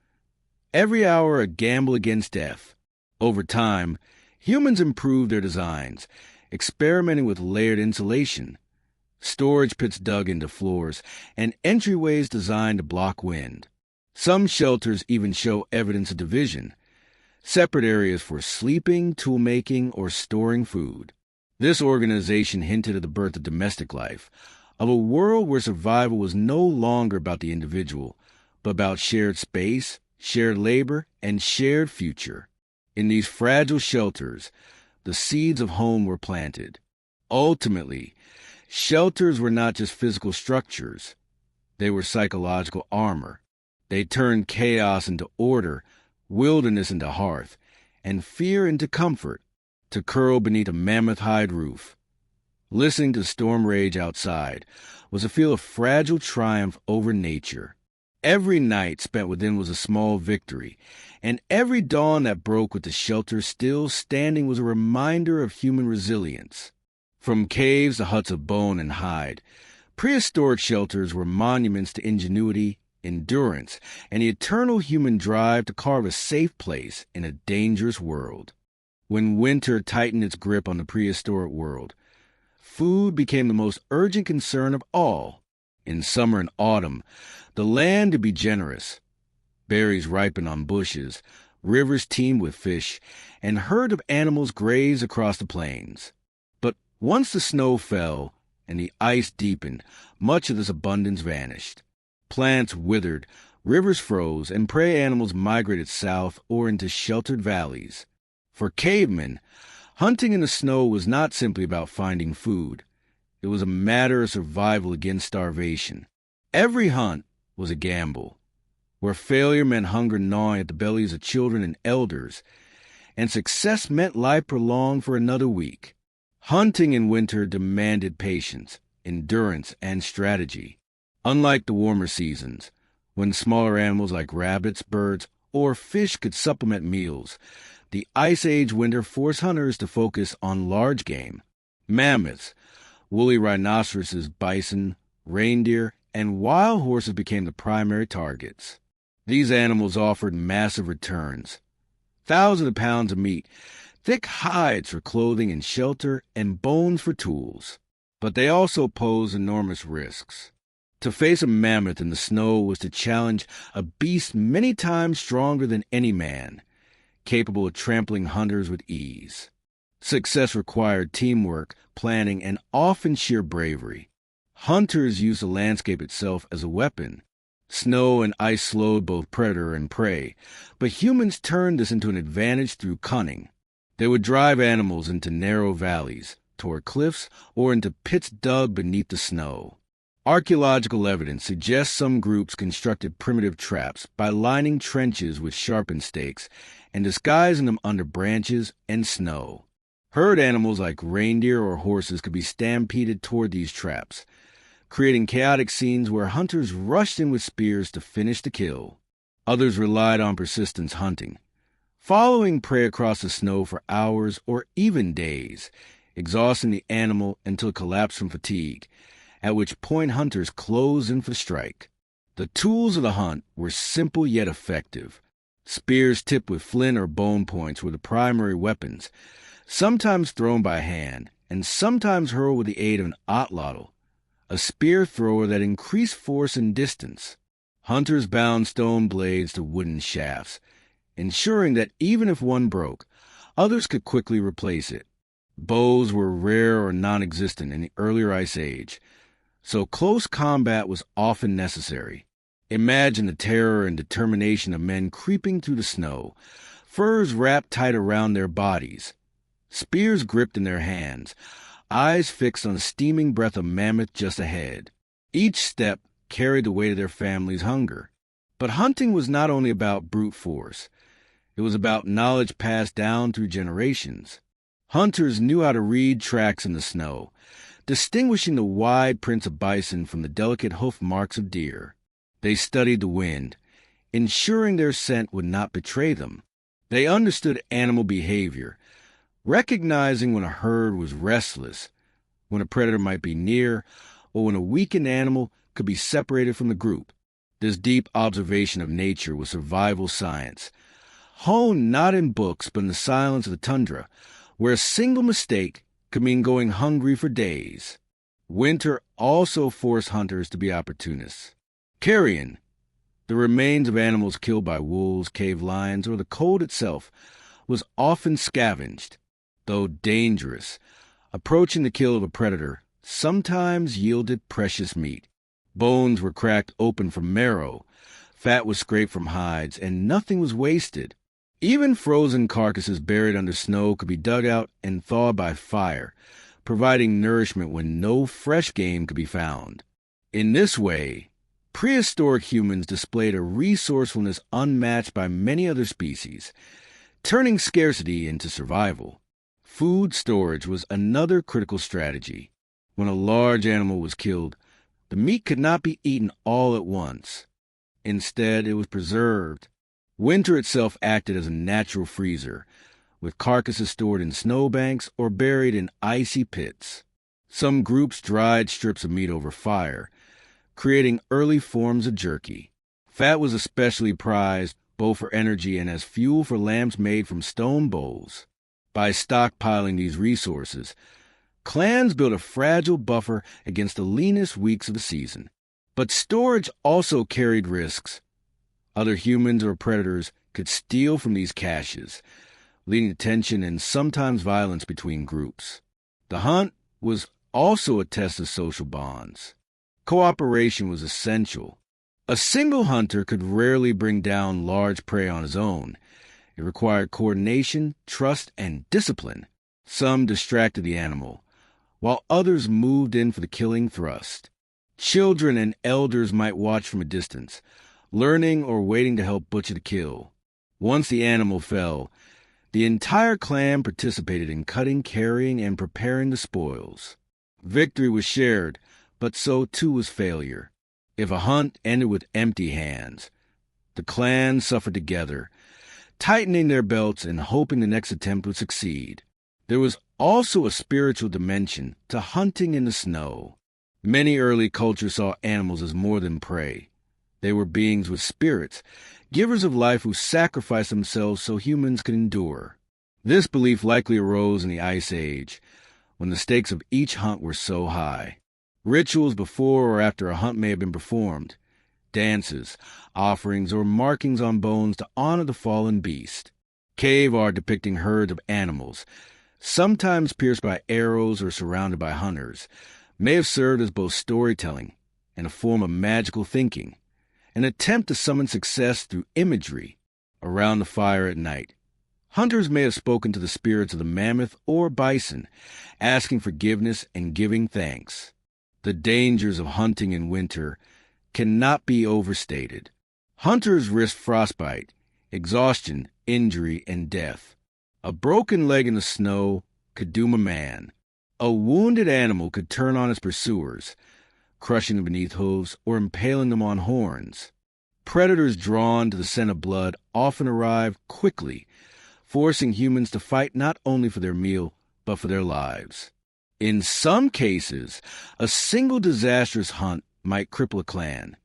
Every hour a gamble against death. Over time, humans improved their designs, experimenting with layered insulation, storage pits dug into floors, and entryways designed to block wind. Some shelters even show evidence of division, separate areas for sleeping, tool-making, or storing food. This organization hinted at the birth of domestic life, of a world where survival was no longer about the individual, but about shared space, shared labor, and shared future. In these fragile shelters, the seeds of home were planted. Ultimately, shelters were not just physical structures. They were psychological armor. They turned chaos into order, wilderness into hearth, and fear into comfort. To curl beneath a mammoth hide roof, listening to the storm rage outside, was to feel a fragile triumph over nature. Every night spent within was a small victory, and every dawn that broke with the shelter still standing was a reminder of human resilience. From caves to huts of bone and hide, prehistoric shelters were monuments to ingenuity, endurance, and the eternal human drive to carve a safe place in a dangerous world. When winter tightened its grip on the prehistoric world, food became the most urgent concern of all. In summer and autumn, the land to be generous. Berries ripened on bushes, rivers teemed with fish, and herds of animals grazed across the plains. But once the snow fell and the ice deepened, much of this abundance vanished. Plants withered, rivers froze, and prey animals migrated south or into sheltered valleys. For cavemen, hunting in the snow was not simply about finding food. It was a matter of survival against starvation. Every hunt was a gamble, where failure meant hunger gnawing at the bellies of children and elders, and success meant life prolonged for another week. Hunting in winter demanded patience, endurance, and strategy. Unlike the warmer seasons, when smaller animals like rabbits, birds, or fish could supplement meals, the Ice Age winter forced hunters to focus on large game. Mammoths, woolly rhinoceroses, bison, reindeer, and wild horses became the primary targets. These animals offered massive returns. Thousands of pounds of meat, thick hides for clothing and shelter, and bones for tools. But they also posed enormous risks. To face a mammoth in the snow was to challenge a beast many times stronger than any man, capable of trampling hunters with ease. Success required teamwork, planning, and often sheer bravery. Hunters used the landscape itself as a weapon. Snow and ice slowed both predator and prey, but humans turned this into an advantage through cunning. They would drive animals into narrow valleys, toward cliffs, or into pits dug beneath the snow. Archaeological evidence suggests some groups constructed primitive traps by lining trenches with sharpened stakes and disguising them under branches and snow. Herd animals like reindeer or horses could be stampeded toward these traps, creating chaotic scenes where hunters rushed in with spears to finish the kill. Others relied on persistence hunting, following prey across the snow for hours or even days, exhausting the animal until it collapsed from fatigue, at which point hunters closed in for strike. The tools of the hunt were simple yet effective. Spears tipped with flint or bone points were the primary weapons, sometimes thrown by hand, and sometimes hurled with the aid of an atlatl, a spear thrower that increased force and distance. Hunters bound stone blades to wooden shafts, ensuring that even if one broke, others could quickly replace it. Bows were rare or non-existent in the earlier Ice Age, so close combat was often necessary. Imagine the terror and determination of men creeping through the snow, furs wrapped tight around their bodies, spears gripped in their hands, eyes fixed on the steaming breath of mammoth just ahead. Each step carried the weight of their family's hunger. But hunting was not only about brute force. It was about knowledge passed down through generations. Hunters knew how to read tracks in the snow, distinguishing the wide prints of bison from the delicate hoof marks of deer. They studied the wind, ensuring their scent would not betray them. They understood animal behavior, recognizing when a herd was restless, when a predator might be near, or when a weakened animal could be separated from the group. This deep observation of nature was survival science, honed not in books but in the silence of the tundra, where a single mistake could mean going hungry for days. Winter also forced hunters to be opportunists. Carrion, the remains of animals killed by wolves, cave lions, or the cold itself, was often scavenged. Though dangerous, approaching the kill of a predator sometimes yielded precious meat. Bones were cracked open from marrow, fat was scraped from hides, and nothing was wasted. Even frozen carcasses buried under snow could be dug out and thawed by fire, providing nourishment when no fresh game could be found. In this way, prehistoric humans displayed a resourcefulness unmatched by many other species, turning scarcity into survival. Food storage was another critical strategy. When a large animal was killed, the meat could not be eaten all at once. Instead, it was preserved. Winter itself acted as a natural freezer, with carcasses stored in snowbanks or buried in icy pits. Some groups dried strips of meat over fire, creating early forms of jerky. Fat was especially prized, both for energy and as fuel for lamps made from stone bowls. By stockpiling these resources, clans built a fragile buffer against the leanest weeks of the season. But storage also carried risks. Other humans or predators could steal from these caches, leading to tension and sometimes violence between groups. The hunt was also a test of social bonds. Cooperation was essential. A single hunter could rarely bring down large prey on his own. It required coordination, trust, and discipline. Some distracted the animal, while others moved in for the killing thrust. Children and elders might watch from a distance, learning or waiting to help butcher the kill. Once the animal fell, The entire clan participated in cutting, carrying, and preparing the spoils. Victory was shared, but so too was failure. If a hunt ended with empty hands, the clan suffered together, tightening their belts and hoping the next attempt would succeed. There was also a spiritual dimension to hunting in the snow. Many early cultures saw animals as more than prey. They were beings with spirits, givers of life who sacrificed themselves so humans could endure. This belief likely arose in the Ice Age, when the stakes of each hunt were so high. Rituals before or after a hunt may have been performed, dances, offerings, or markings on bones to honor the fallen beast. Cave art depicting herds of animals, sometimes pierced by arrows or surrounded by hunters, may have served as both storytelling and a form of magical thinking, an attempt to summon success through imagery around the fire at night. Hunters may have spoken to the spirits of the mammoth or bison, asking forgiveness and giving thanks. The dangers of hunting in winter cannot be overstated. Hunters risk frostbite, exhaustion, injury, and death. A broken leg in the snow could doom a man. A wounded animal could turn on its pursuers, crushing them beneath hooves or impaling them on horns. Predators drawn to the scent of blood often arrive quickly, forcing humans to fight not only for their meal, but for their lives. In some cases, a single disastrous hunt might cripple a clan,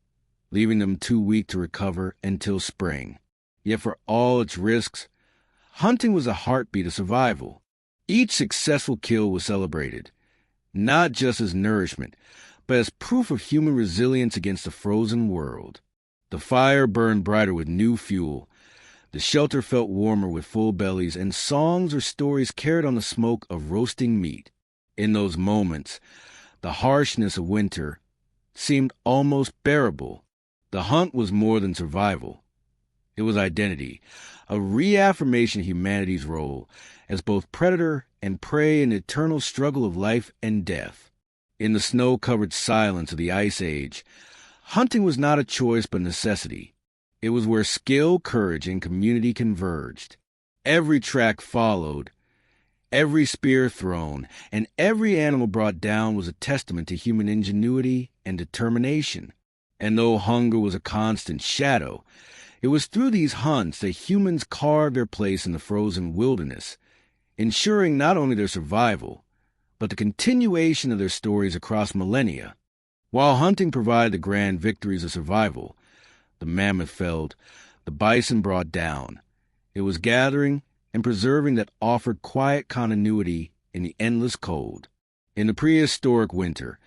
leaving them too weak to recover until spring. Yet for all its risks, hunting was a heartbeat of survival. Each successful kill was celebrated, not just as nourishment, but as proof of human resilience against the frozen world. The fire burned brighter with new fuel. The shelter felt warmer with full bellies, and songs or stories carried on the smoke of roasting meat. In those moments, the harshness of winter seemed almost bearable. The hunt was more than survival. It was identity, a reaffirmation of humanity's role as both predator and prey in the eternal struggle of life and death. In the snow-covered silence of the Ice Age, hunting was not a choice but necessity. It was where skill, courage, and community converged. Every track followed, every spear thrown, and every animal brought down was a testament to human ingenuity and determination. And though hunger was a constant shadow, it was through these hunts that humans carved their place in the frozen wilderness, ensuring not only their survival, but the continuation of their stories across millennia. While hunting provided the grand victories of survival, the mammoth felled, the bison brought down. It was gathering and preserving that offered quiet continuity in the endless cold. In the prehistoric winter,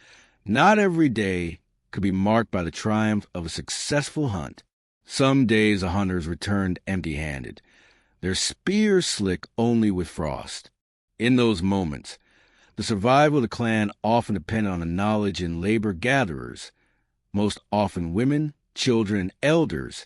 not every day could be marked by the triumph of a successful hunt. Some days the hunters returned empty-handed, their spears slick only with frost. In those moments, the survival of the clan often depended on the knowledge and labor gatherers, most often women, children, and elders,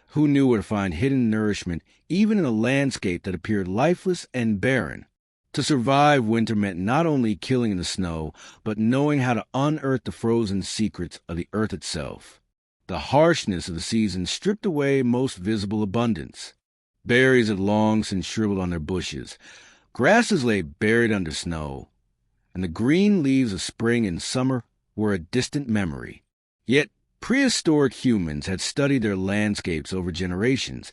who knew where to find hidden nourishment even in a landscape that appeared lifeless and barren. To survive winter meant not only killing in the snow, but knowing how to unearth the frozen secrets of the earth itself. The harshness of the season stripped away most visible abundance. Berries had long since shriveled on their bushes. Grasses lay buried under snow, and the green leaves of spring and summer were a distant memory. Yet prehistoric humans had studied their landscapes over generations,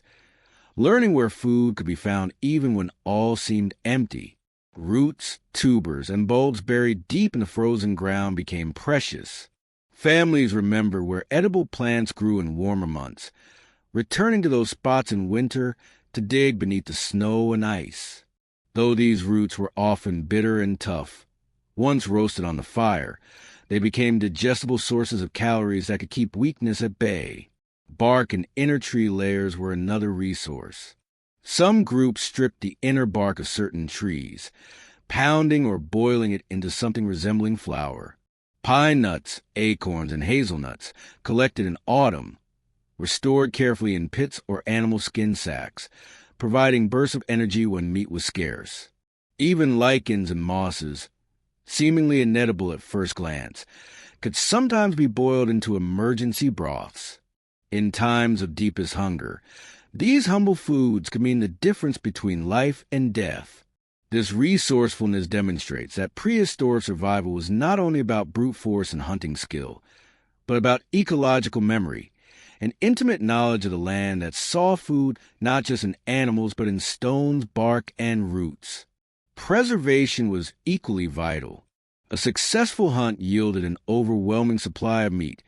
learning where food could be found even when all seemed empty. Roots, tubers, and bulbs buried deep in the frozen ground became precious. Families remember where edible plants grew in warmer months, returning to those spots in winter to dig beneath the snow and ice. Though these roots were often bitter and tough, once roasted on the fire, they became digestible sources of calories that could keep weakness at bay. Bark and inner tree layers were another resource. Some groups stripped the inner bark of certain trees, pounding or boiling it into something resembling flour. Pine nuts, acorns, and hazelnuts, collected in autumn, were stored carefully in pits or animal skin sacks, providing bursts of energy when meat was scarce. Even lichens and mosses, seemingly inedible at first glance, could sometimes be boiled into emergency broths. In times of deepest hunger, These humble foods could mean the difference between life and death. This resourcefulness demonstrates that prehistoric survival was not only about brute force and hunting skill, but about ecological memory, an intimate knowledge of the land that saw food not just in animals but in stones, bark, and roots. Preservation was equally vital. A successful hunt yielded an overwhelming supply of meat,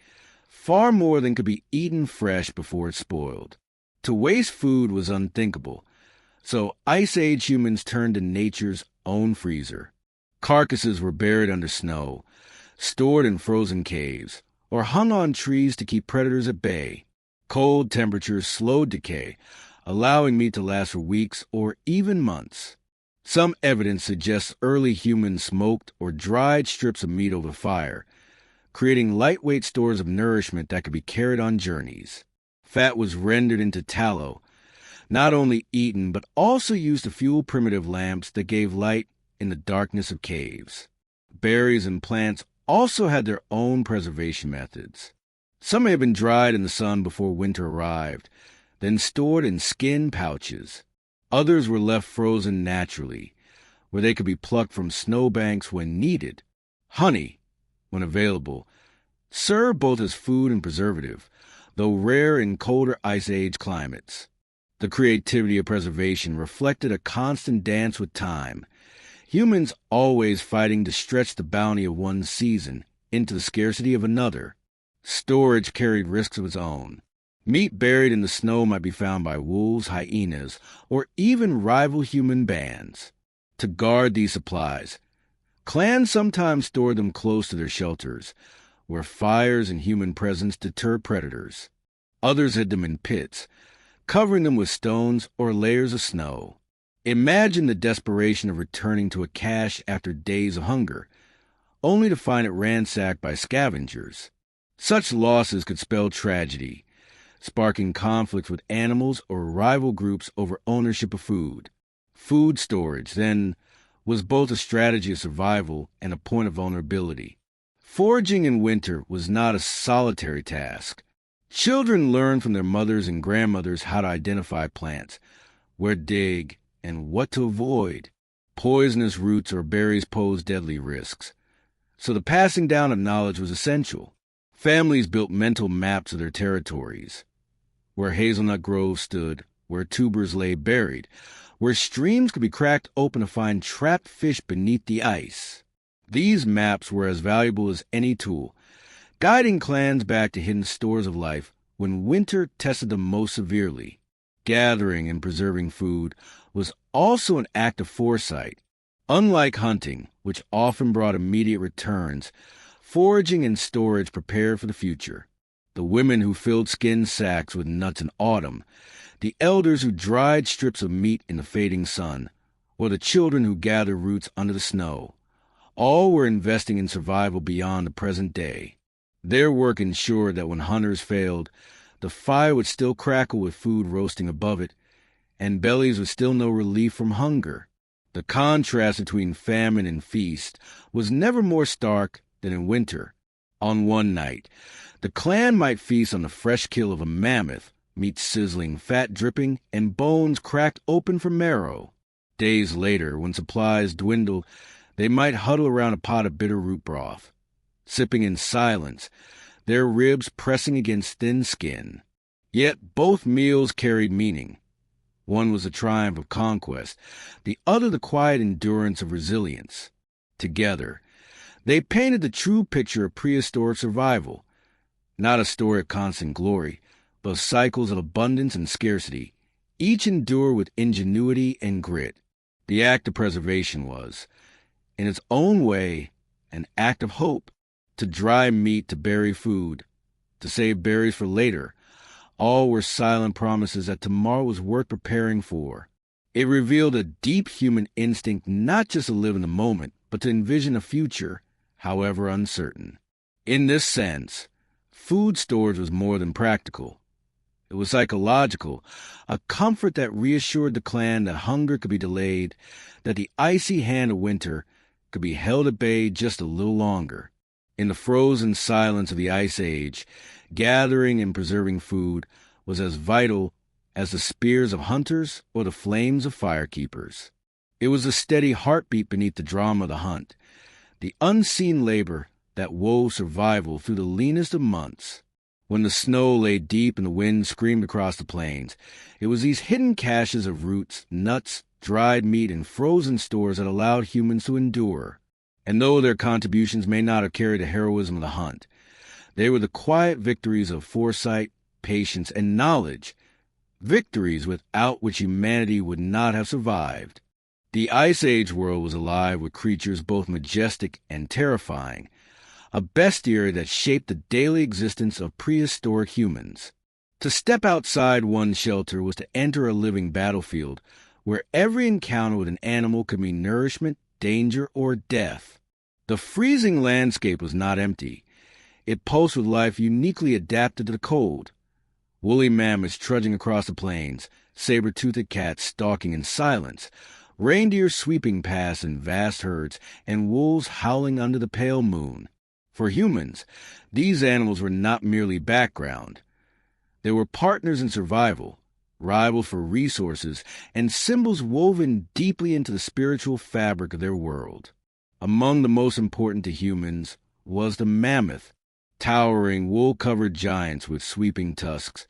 far more than could be eaten fresh before it spoiled. To waste food was unthinkable, so Ice Age humans turned to nature's own freezer. Carcasses were buried under snow, stored in frozen caves, or hung on trees to keep predators at bay. Cold temperatures slowed decay, allowing meat to last for weeks or even months. Some evidence suggests early humans smoked or dried strips of meat over fire, creating lightweight stores of nourishment that could be carried on journeys. Fat was rendered into tallow, not only eaten but also used to fuel primitive lamps that gave light in the darkness of caves. Berries and plants also had their own preservation methods. Some may have been dried in the sun before winter arrived, then stored in skin pouches. Others were left frozen naturally, where they could be plucked from snowbanks when needed. Honey, when available, served both as food and preservative, though rare in colder Ice Age climates. The creativity of preservation reflected a constant dance with time, humans always fighting to stretch the bounty of one season into the scarcity of another. Storage carried risks of its own. Meat buried in the snow might be found by wolves, hyenas, or even rival human bands. To guard these supplies, clans sometimes stored them close to their shelters, where fires and human presence deterred predators. Others hid them in pits, covering them with stones or layers of snow. Imagine the desperation of returning to a cache after days of hunger, only to find it ransacked by scavengers. Such losses could spell tragedy, sparking conflicts with animals or rival groups over ownership of food. Food storage, then, was both a strategy of survival and a point of vulnerability. Foraging in winter was not a solitary task. Children learned from their mothers and grandmothers how to identify plants, where to dig, and what to avoid. Poisonous roots or berries posed deadly risks, so the passing down of knowledge was essential. Families built mental maps of their territories, where hazelnut groves stood, where tubers lay buried, where streams could be cracked open to find trapped fish beneath the ice. These maps were as valuable as any tool, guiding clans back to hidden stores of life when winter tested them most severely. Gathering and preserving food was also an act of foresight. Unlike hunting, which often brought immediate returns, foraging and storage prepared for the future. The women who filled skin sacks with nuts in autumn, the elders who dried strips of meat in the fading sun, or the children who gathered roots under the snow, all were investing in survival beyond the present day. Their work ensured that when hunters failed, the fire would still crackle with food roasting above it, and bellies would still know relief from hunger. The contrast between famine and feast was never more stark than in winter. On one night, the clan might feast on the fresh kill of a mammoth, meat sizzling, fat dripping, and bones cracked open for marrow. Days later, when supplies dwindled, they might huddle around a pot of bitter root broth, sipping in silence, their ribs pressing against thin skin. Yet both meals carried meaning. One was the triumph of conquest, the other the quiet endurance of resilience. Together, they painted the true picture of prehistoric survival, not a story of constant glory, but of cycles of abundance and scarcity, each endured with ingenuity and grit. The act of preservation was, in its own way, an act of hope. To dry meat, to bury food, to save berries for later, all were silent promises that tomorrow was worth preparing for. It revealed a deep human instinct not just to live in the moment, but to envision a future, however uncertain. In this sense, food storage was more than practical. It was psychological, a comfort that reassured the clan that hunger could be delayed, that the icy hand of winter could be held at bay just a little longer. In the frozen silence of the Ice Age, gathering and preserving food was as vital as the spears of hunters or the flames of firekeepers. It was a steady heartbeat beneath the drama of the hunt, the unseen labor that wove survival through the leanest of months. When the snow lay deep and the wind screamed across the plains, it was these hidden caches of roots, nuts, dried meat, and frozen stores that allowed humans to endure. And though their contributions may not have carried the heroism of the hunt, they were the quiet victories of foresight, patience, and knowledge, victories without which humanity would not have survived. The Ice Age world was alive with creatures both majestic and terrifying, a bestiary that shaped the daily existence of prehistoric humans. To step outside one's shelter was to enter a living battlefield where every encounter with an animal could mean nourishment, danger, or death. The freezing landscape was not empty. It pulsed with life uniquely adapted to the cold. Woolly mammoths trudging across the plains, saber-toothed cats stalking in silence, reindeer sweeping past in vast herds, and wolves howling under the pale moon. For humans, these animals were not merely background. They were partners in survival, rivals for resources, and symbols woven deeply into the spiritual fabric of their world. Among the most important to humans was the mammoth, towering, wool-covered giants with sweeping tusks.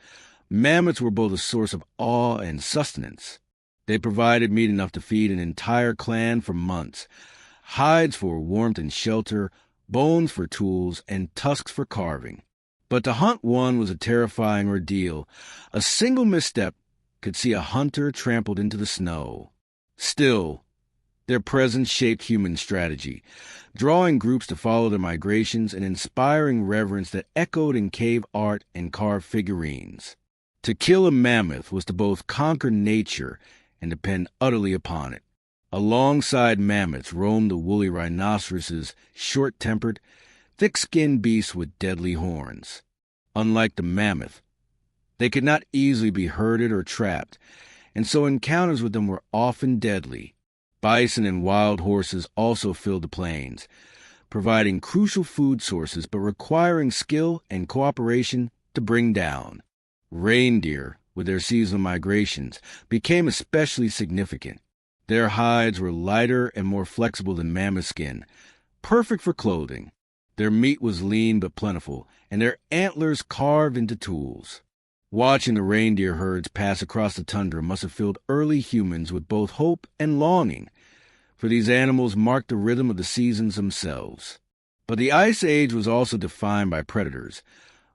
Mammoths were both a source of awe and sustenance. They provided meat enough to feed an entire clan for months, hides for warmth and shelter, bones for tools, and tusks for carving. But to hunt one was a terrifying ordeal. A single misstep could see a hunter trampled into the snow. Still, their presence shaped human strategy, drawing groups to follow their migrations and inspiring reverence that echoed in cave art and carved figurines. To kill a mammoth was to both conquer nature and depend utterly upon it. Alongside mammoths roamed the woolly rhinoceroses, short-tempered, thick-skinned beasts with deadly horns. Unlike the mammoth, they could not easily be herded or trapped, and so encounters with them were often deadly. Bison and wild horses also filled the plains, providing crucial food sources but requiring skill and cooperation to bring down. Reindeer, with their seasonal migrations, became especially significant. Their hides were lighter and more flexible than mammoth skin, perfect for clothing. Their meat was lean but plentiful, and their antlers carved into tools. Watching the reindeer herds pass across the tundra must have filled early humans with both hope and longing, for these animals marked the rhythm of the seasons themselves. But the Ice Age was also defined by predators,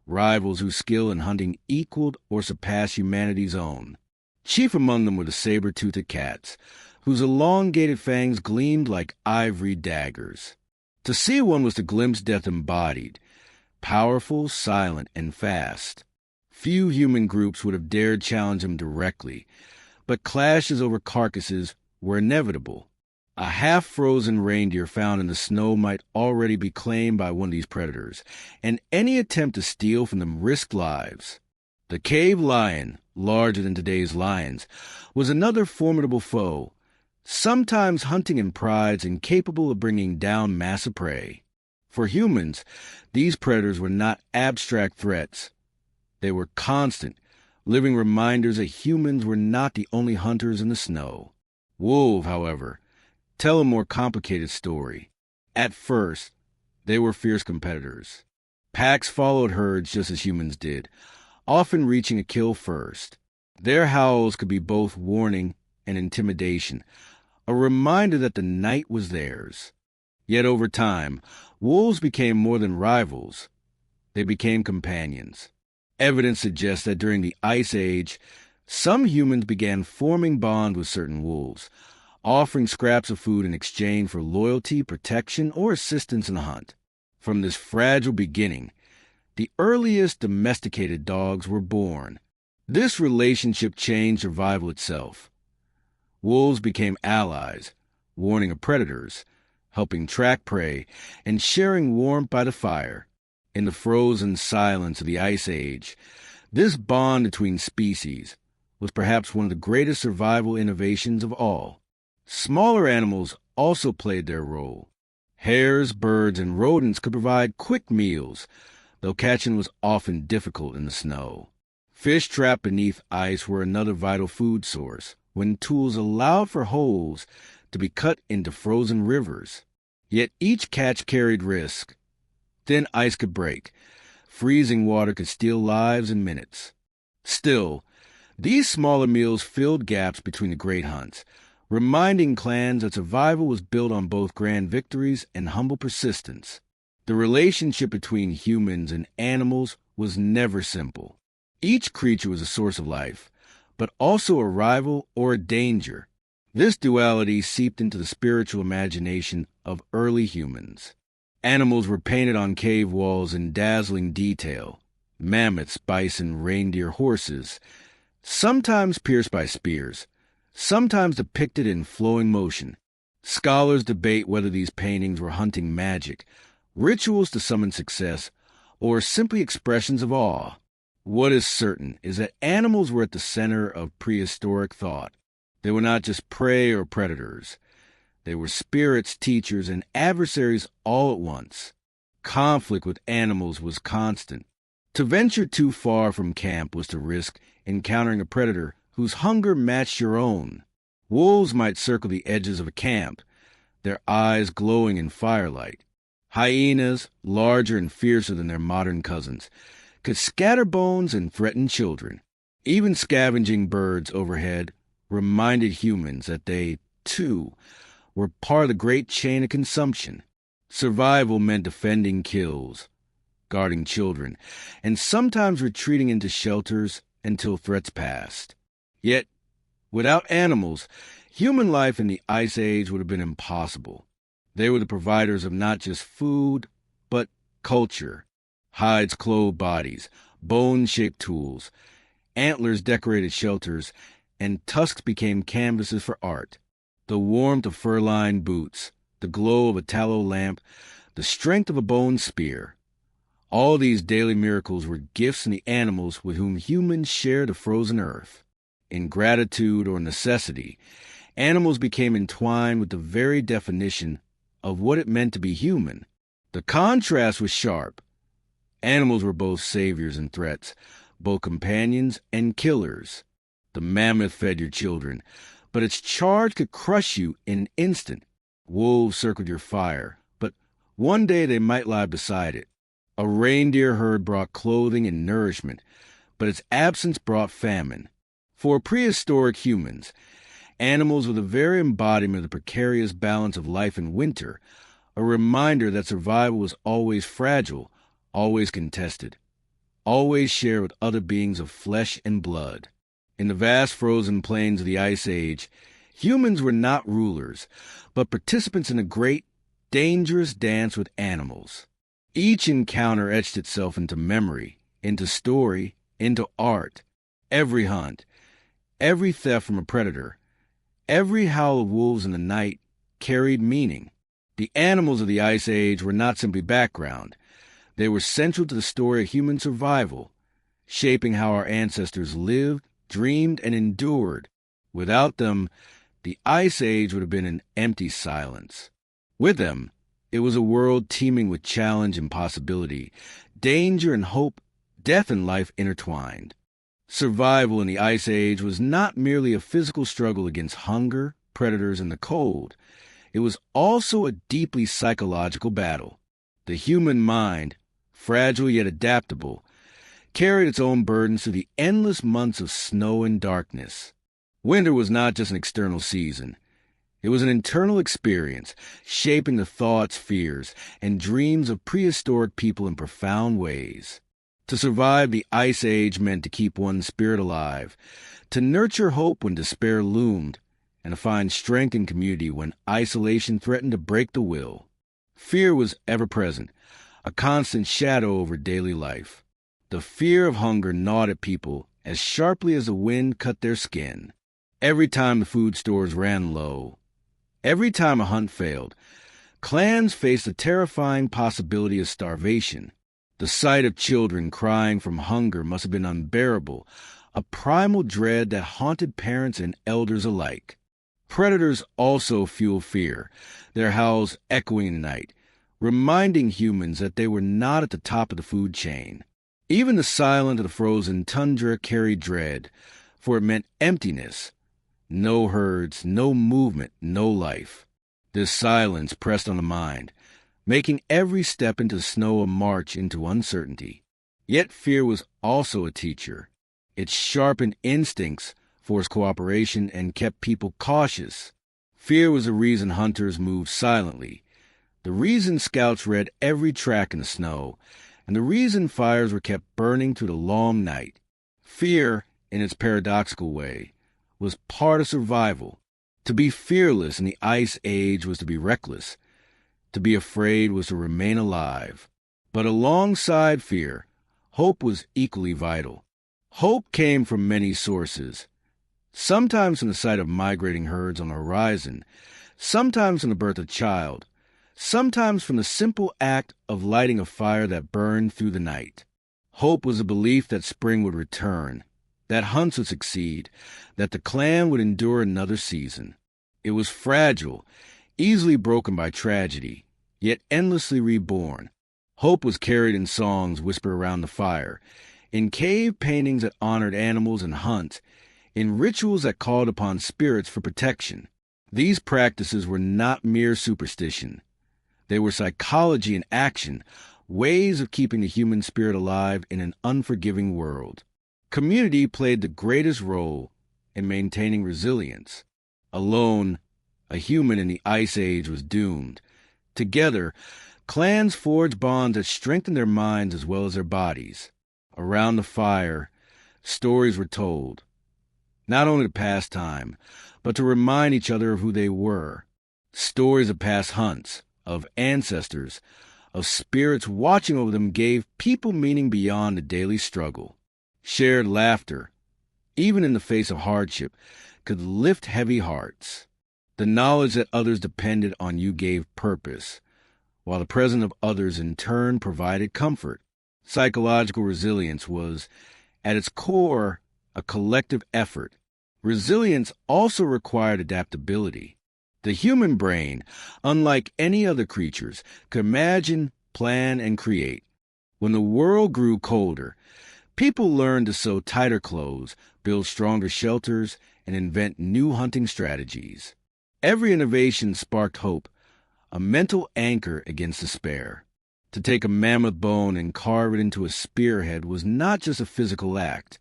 rivals whose skill in hunting equaled or surpassed humanity's own. Chief among them were the saber-toothed cats, whose elongated fangs gleamed like ivory daggers. To see one was to glimpse death embodied, powerful, silent, and fast. Few human groups would have dared challenge him directly, but clashes over carcasses were inevitable. A half-frozen reindeer found in the snow might already be claimed by one of these predators, and any attempt to steal from them risked lives. The cave lion, larger than today's lions, was another formidable foe, sometimes hunting in prides and capable of bringing down massive prey. For humans, these predators were not abstract threats. They were constant, living reminders that humans were not the only hunters in the snow. Wolves, however, tell a more complicated story. At first, they were fierce competitors. Packs followed herds just as humans did, often reaching a kill first. Their howls could be both warning and intimidation, a reminder that the night was theirs. Yet over time, wolves became more than rivals. They became companions. Evidence suggests that during the Ice Age, some humans began forming bonds with certain wolves, offering scraps of food in exchange for loyalty, protection, or assistance in the hunt. From this fragile beginning, the earliest domesticated dogs were born. This relationship changed survival itself. Wolves became allies, warning of predators, helping track prey, and sharing warmth by the fire. In the frozen silence of the Ice Age, this bond between species was perhaps one of the greatest survival innovations of all. Smaller animals also played their role. Hares, birds, and rodents could provide quick meals, though catching was often difficult in the snow. Fish trapped beneath ice were another vital food source, when tools allowed for holes to be cut into frozen rivers. Yet each catch carried risk. Thin ice could break. Freezing water could steal lives in minutes. Still, these smaller meals filled gaps between the great hunts, reminding clans that survival was built on both grand victories and humble persistence. The relationship between humans and animals was never simple. Each creature was a source of life, but also a rival or a danger. This duality seeped into the spiritual imagination of early humans. Animals were painted on cave walls in dazzling detail. Mammoths, bison, reindeer, horses, sometimes pierced by spears, sometimes depicted in flowing motion. Scholars debate whether these paintings were hunting magic, rituals to summon success, or simply expressions of awe. What is certain is that animals were at the center of prehistoric thought. They were not just prey or predators. They were spirits, teachers, and adversaries all at once. Conflict with animals was constant. To venture too far from camp was to risk encountering a predator whose hunger matched your own. Wolves might circle the edges of a camp, their eyes glowing in firelight. Hyenas, larger and fiercer than their modern cousins, could scatter bones and threaten children. Even scavenging birds overhead reminded humans that they, too, were part of the great chain of consumption. Survival meant defending kills, guarding children, and sometimes retreating into shelters until threats passed. Yet, without animals, human life in the Ice Age would have been impossible. They were the providers of not just food, but culture. Hides clothed bodies, bones shaped tools, antlers decorated shelters, and tusks became canvases for art. The warmth of fur-lined boots, the glow of a tallow lamp, the strength of a bone spear. All these daily miracles were gifts in the animals with whom humans shared the frozen earth. In gratitude or necessity, animals became entwined with the very definition of what it meant to be human. The contrast was sharp. Animals were both saviors and threats, both companions and killers. The mammoth fed your children, but its charge could crush you in an instant. Wolves circled your fire, but one day they might lie beside it. A reindeer herd brought clothing and nourishment, but its absence brought famine. For prehistoric humans, animals were the very embodiment of the precarious balance of life in winter, a reminder that survival was always fragile, always contested, always shared with other beings of flesh and blood. In the vast frozen plains of the Ice Age, humans were not rulers, but participants in a great, dangerous dance with animals. Each encounter etched itself into memory, into story, into art. Every hunt, every theft from a predator, every howl of wolves in the night carried meaning. The animals of the Ice Age were not simply background. They were central to the story of human survival, shaping how our ancestors lived, dreamed, and endured. Without them, the Ice Age would have been an empty silence. With them, it was a world teeming with challenge and possibility, danger and hope, death and life intertwined. Survival in the Ice Age was not merely a physical struggle against hunger, predators, and the cold. It was also a deeply psychological battle. The human mind, fragile yet adaptable, carried its own burdens through the endless months of snow and darkness. Winter was not just an external season. It was an internal experience, shaping the thoughts, fears, and dreams of prehistoric people in profound ways. To survive the Ice Age meant to keep one's spirit alive, to nurture hope when despair loomed, and to find strength in community when isolation threatened to break the will. Fear was ever present, a constant shadow over daily life. The fear of hunger gnawed at people as sharply as the wind cut their skin. Every time the food stores ran low, every time a hunt failed, clans faced the terrifying possibility of starvation. The sight of children crying from hunger must have been unbearable, a primal dread that haunted parents and elders alike. Predators also fueled fear, their howls echoing in the night, reminding humans that they were not at the top of the food chain. Even the silence of the frozen tundra carried dread, for it meant emptiness. No herds, no movement, no life. This silence pressed on the mind, making every step into the snow a march into uncertainty. Yet fear was also a teacher. It sharpened instincts, forced cooperation, and kept people cautious. Fear was the reason hunters moved silently, the reason scouts read every track in the snow, and the reason fires were kept burning through the long night. Fear, in its paradoxical way, was part of survival. To be fearless in the Ice Age was to be reckless. To be afraid was to remain alive. But alongside fear, hope was equally vital. Hope came from many sources, sometimes from the sight of migrating herds on the horizon, sometimes from the birth of a child, sometimes from the simple act of lighting a fire that burned through the night. Hope was a belief that spring would return, that hunts would succeed, that the clan would endure another season. It was fragile, easily broken by tragedy, yet endlessly reborn. Hope was carried in songs whispered around the fire, in cave paintings that honored animals and hunts, in rituals that called upon spirits for protection. These practices were not mere superstition. They were psychology in action, ways of keeping the human spirit alive in an unforgiving world. Community played the greatest role in maintaining resilience. Alone, a human in the Ice Age was doomed. Together, clans forged bonds that strengthened their minds as well as their bodies. Around the fire, stories were told, not only to pass time, but to remind each other of who they were. Stories of past hunts, of ancestors, of spirits watching over them gave people meaning beyond the daily struggle. Shared laughter, even in the face of hardship, could lift heavy hearts. The knowledge that others depended on you gave purpose, while the presence of others in turn provided comfort. Psychological resilience was, at its core, a collective effort. Resilience also required adaptability. The human brain, unlike any other creature's, could imagine, plan, and create. When the world grew colder, people learned to sew tighter clothes, build stronger shelters, and invent new hunting strategies. Every innovation sparked hope, a mental anchor against despair. To take a mammoth bone and carve it into a spearhead was not just a physical act.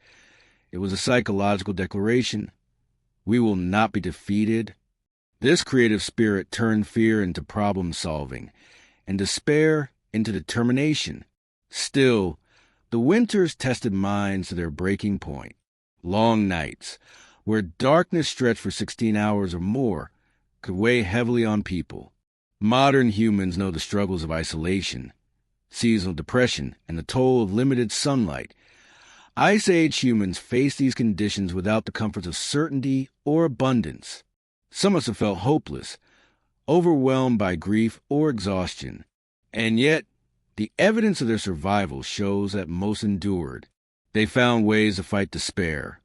It was a psychological declaration. We will not be defeated. This creative spirit turned fear into problem-solving, and despair into determination. Still, the winters tested minds to their breaking point. Long nights, where darkness stretched for 16 hours or more, could weigh heavily on people. Modern humans know the struggles of isolation, seasonal depression, and the toll of limited sunlight. Ice Age humans face these conditions without the comforts of certainty or abundance. Some must have felt hopeless, overwhelmed by grief or exhaustion. And yet, the evidence of their survival shows that most endured. They found ways to fight despair,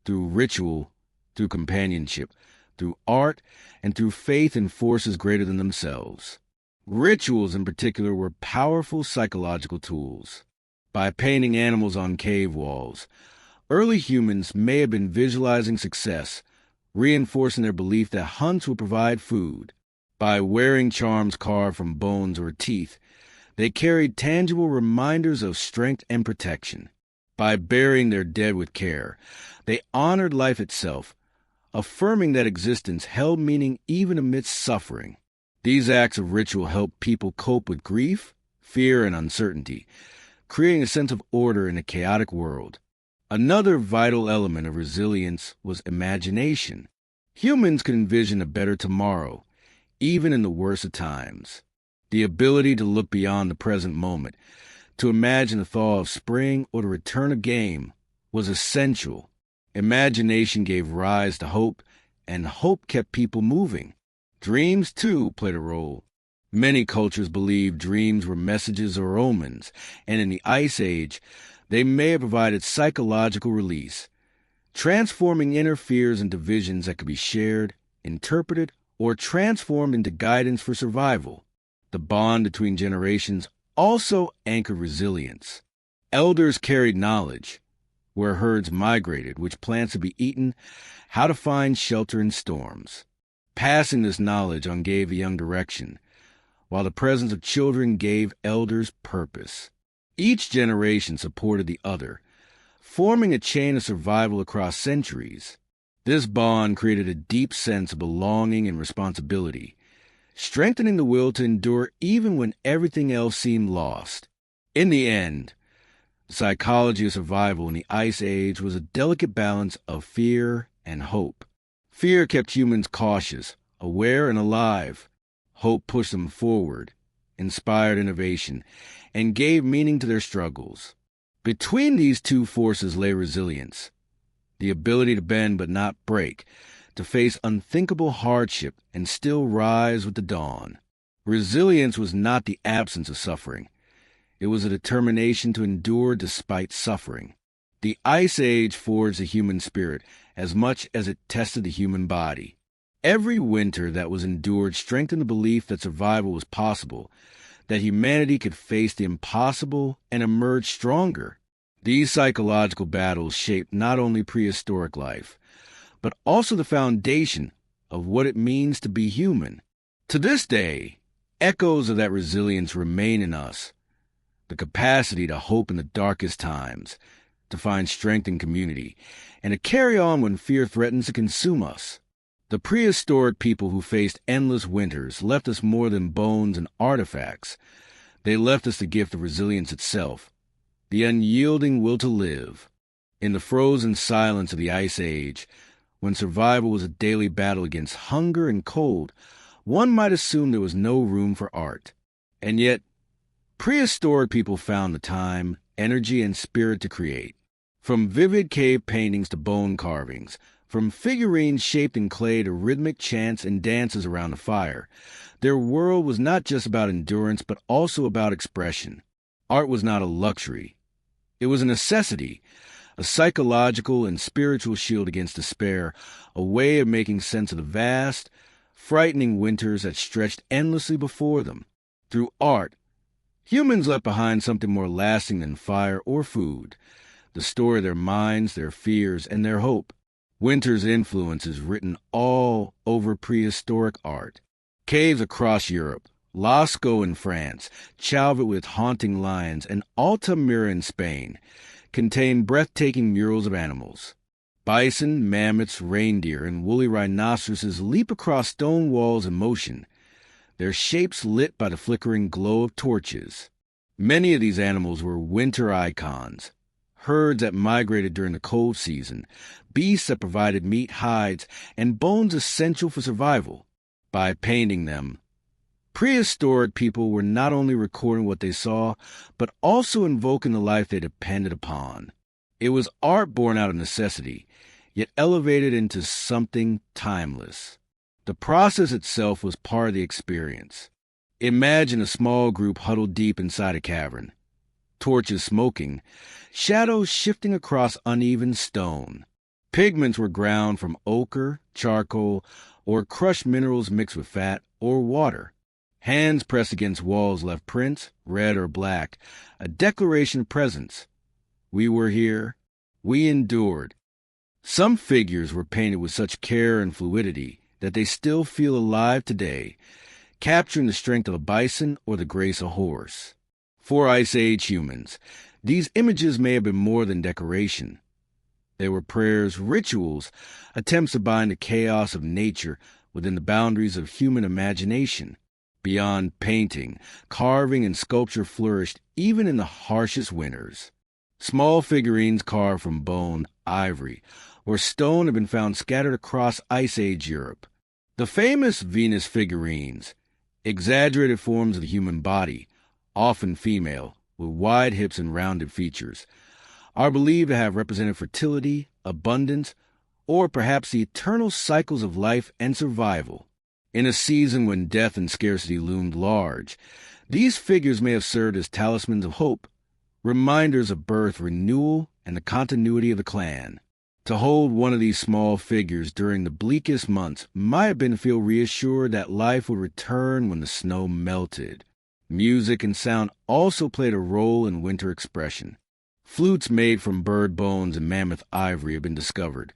through ritual, through companionship, through art, and through faith in forces greater than themselves. Rituals, in particular, were powerful psychological tools. By painting animals on cave walls, early humans may have been visualizing success, reinforcing their belief that hunts would provide food. By wearing charms carved from bones or teeth, they carried tangible reminders of strength and protection. By burying their dead with care, they honored life itself, affirming that existence held meaning even amidst suffering. These acts of ritual helped people cope with grief, fear, and uncertainty, creating a sense of order in a chaotic world. Another vital element of resilience was imagination. Humans could envision a better tomorrow, even in the worst of times. The ability to look beyond the present moment, to imagine the thaw of spring or the return of game, was essential. Imagination gave rise to hope, and hope kept people moving. Dreams, too, played a role. Many cultures believed dreams were messages or omens, and in the Ice Age, they may have provided psychological release, transforming inner fears into visions that could be shared, interpreted, or transformed into guidance for survival. The bond between generations also anchored resilience. Elders carried knowledge, where herds migrated, which plants would be eaten, how to find shelter in storms. Passing this knowledge on gave the young direction, while the presence of children gave elders purpose. Each generation supported the other, forming a chain of survival across centuries. This bond created a deep sense of belonging and responsibility, strengthening the will to endure even when everything else seemed lost. In the end, the psychology of survival in the Ice Age was a delicate balance of fear and hope. Fear kept humans cautious, aware, and alive. Hope pushed them forward, inspired innovation, and gave meaning to their struggles. Between these two forces lay resilience, the ability to bend but not break, to face unthinkable hardship and still rise with the dawn. Resilience was not the absence of suffering. It was a determination to endure despite suffering. The Ice Age forged the human spirit as much as it tested the human body. Every winter that was endured strengthened the belief that survival was possible, that humanity could face the impossible and emerge stronger. These psychological battles shaped not only prehistoric life, but also the foundation of what it means to be human. To this day, echoes of that resilience remain in us. The capacity to hope in the darkest times, to find strength in community, and to carry on when fear threatens to consume us. The prehistoric people who faced endless winters left us more than bones and artifacts. They left us the gift of resilience itself, the unyielding will to live. In the frozen silence of the Ice Age, when survival was a daily battle against hunger and cold, one might assume there was no room for art. And yet, prehistoric people found the time, energy, and spirit to create. From vivid cave paintings to bone carvings, from figurines shaped in clay to rhythmic chants and dances around the fire, their world was not just about endurance but also about expression. Art was not a luxury. It was a necessity, a psychological and spiritual shield against despair, a way of making sense of the vast, frightening winters that stretched endlessly before them. Through art, humans left behind something more lasting than fire or food, the story of their minds, their fears, and their hope. Winter's influence is written all over prehistoric art. Caves across Europe, Lascaux in France, Chauvet with haunting lions, and Altamira in Spain contain breathtaking murals of animals. Bison, mammoths, reindeer, and woolly rhinoceroses leap across stone walls in motion, their shapes lit by the flickering glow of torches. Many of these animals were winter icons, herds that migrated during the cold season, beasts that provided meat, hides, and bones essential for survival. By painting them, prehistoric people were not only recording what they saw, but also invoking the life they depended upon. It was art born out of necessity, yet elevated into something timeless. The process itself was part of the experience. Imagine a small group huddled deep inside a cavern, torches smoking, shadows shifting across uneven stone. Pigments were ground from ochre, charcoal, or crushed minerals mixed with fat or water. Hands pressed against walls left prints, red or black, a declaration of presence. We were here. We endured. Some figures were painted with such care and fluidity that they still feel alive today, capturing the strength of a bison or the grace of a horse. For Ice Age humans, these images may have been more than decoration. They were prayers, rituals, attempts to bind the chaos of nature within the boundaries of human imagination. Beyond painting, carving and sculpture flourished even in the harshest winters. Small figurines carved from bone, ivory, or stone have been found scattered across Ice Age Europe. The famous Venus figurines, exaggerated forms of the human body, often female, with wide hips and rounded features, are believed to have represented fertility, abundance, or perhaps the eternal cycles of life and survival. In a season when death and scarcity loomed large, these figures may have served as talismans of hope, reminders of birth, renewal, and the continuity of the clan. To hold one of these small figures during the bleakest months might have been to feel reassured that life would return when the snow melted. Music and sound also played a role in winter expression. Flutes made from bird bones and mammoth ivory have been discovered,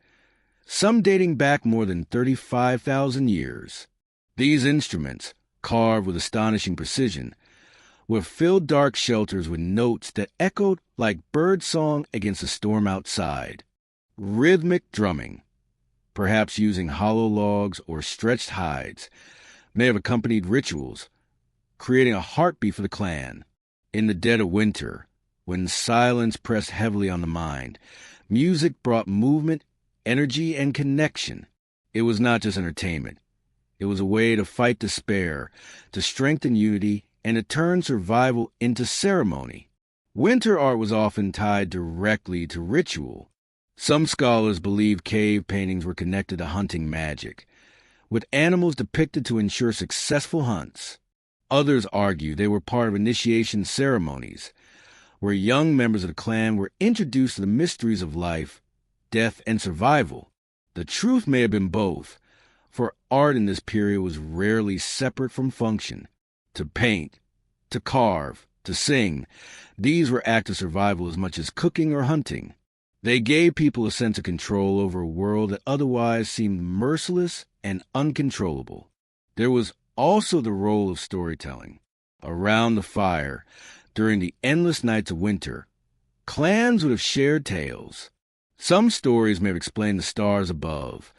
some dating back more than 35,000 years. These instruments, carved with astonishing precision, would fill dark shelters with notes that echoed like birdsong against a storm outside. Rhythmic drumming, perhaps using hollow logs or stretched hides, may have accompanied rituals, creating a heartbeat for the clan. In the dead of winter, when silence pressed heavily on the mind, music brought movement, energy, and connection. It was not just entertainment. It was a way to fight despair, to strengthen unity, and to turn survival into ceremony. Winter art was often tied directly to ritual. Some scholars believe cave paintings were connected to hunting magic, with animals depicted to ensure successful hunts. Others argue they were part of initiation ceremonies, where young members of the clan were introduced to the mysteries of life, death, and survival. The truth may have been both, for art in this period was rarely separate from function. To paint, to carve, to sing, these were acts of survival as much as cooking or hunting. They gave people a sense of control over a world that otherwise seemed merciless and uncontrollable. There was also the role of storytelling. Around the fire, during the endless nights of winter, clans would have shared tales. Some stories may have explained the stars above,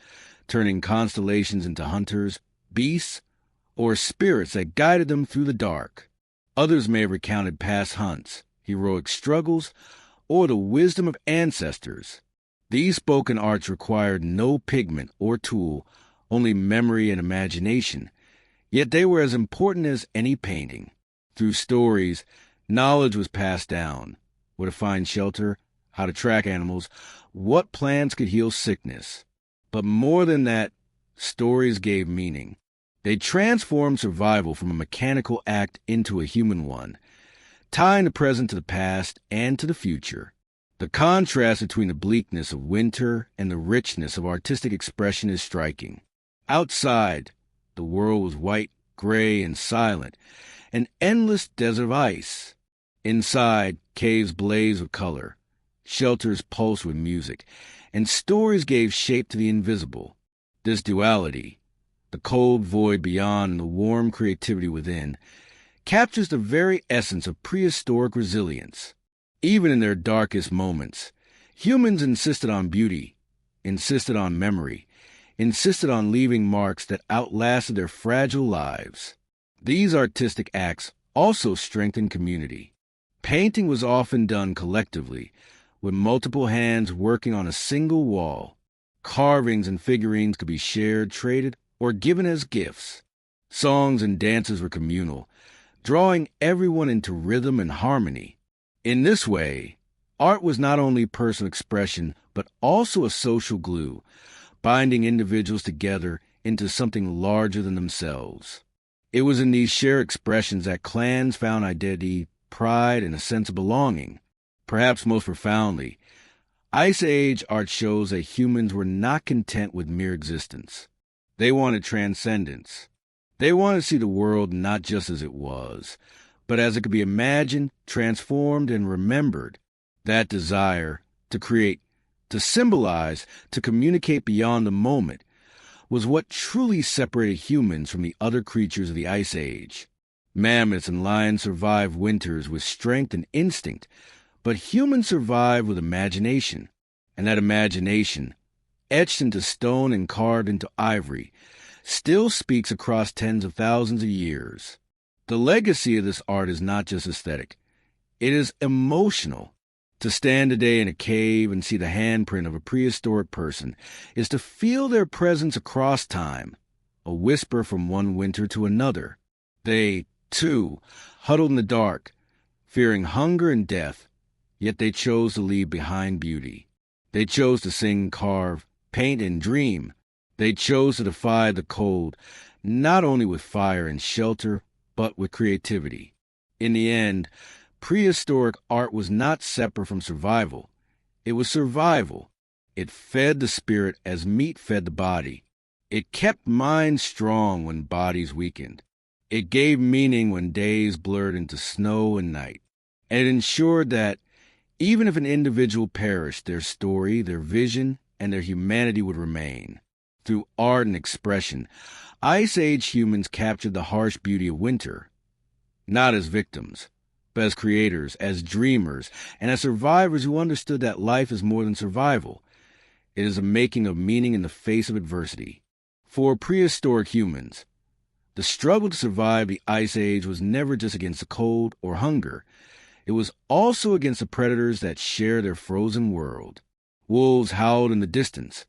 turning constellations into hunters, beasts, or spirits that guided them through the dark. Others may have recounted past hunts, heroic struggles, or the wisdom of ancestors. These spoken arts required no pigment or tool, only memory and imagination, yet they were as important as any painting. Through stories, knowledge was passed down: where to find shelter, how to track animals, what plants could heal sickness. But more than that, stories gave meaning. They transformed survival from a mechanical act into a human one, tying the present to the past and to the future. The contrast between the bleakness of winter and the richness of artistic expression is striking. Outside, the world was white, gray, and silent, an endless desert of ice. Inside, caves blazed with color, shelters pulsed with music, and stories gave shape to the invisible. This duality, the cold void beyond and the warm creativity within, captures the very essence of prehistoric resilience. Even in their darkest moments, humans insisted on beauty, insisted on memory, insisted on leaving marks that outlasted their fragile lives. These artistic acts also strengthened community. Painting was often done collectively, with multiple hands working on a single wall. Carvings and figurines could be shared, traded, or given as gifts. Songs and dances were communal, drawing everyone into rhythm and harmony. In this way, art was not only personal expression, but also a social glue, binding individuals together into something larger than themselves. It was in these shared expressions that clans found identity, pride, and a sense of belonging. Perhaps most profoundly, Ice Age art shows that humans were not content with mere existence. They wanted transcendence. They wanted to see the world not just as it was, but as it could be imagined, transformed, and remembered. That desire to create, to symbolize, to communicate beyond the moment was what truly separated humans from the other creatures of the Ice Age. Mammoths and lions survived winters with strength and instinct, but humans survived with imagination, and that imagination, etched into stone and carved into ivory, still speaks across tens of thousands of years. The legacy of this art is not just aesthetic. It is emotional. To stand today in a cave and see the handprint of a prehistoric person is to feel their presence across time, a whisper from one winter to another. They, too, huddled in the dark, fearing hunger and death, yet they chose to leave behind beauty. They chose to sing, carve, paint, and dream. They chose to defy the cold, not only with fire and shelter, but with creativity. In the end, prehistoric art was not separate from survival. It was survival. It fed the spirit as meat fed the body. It kept minds strong when bodies weakened. It gave meaning when days blurred into snow and night. And it ensured that, Even if an individual perished, their story, their vision, and their humanity would remain. Through art and expression, Ice Age humans captured the harsh beauty of winter, not as victims, but as creators, as dreamers, and as survivors who understood that life is more than survival. It is a making of meaning in the face of adversity. For prehistoric humans, the struggle to survive the Ice Age was never just against the cold or hunger. It was also against the predators that share their frozen world. Wolves howled in the distance.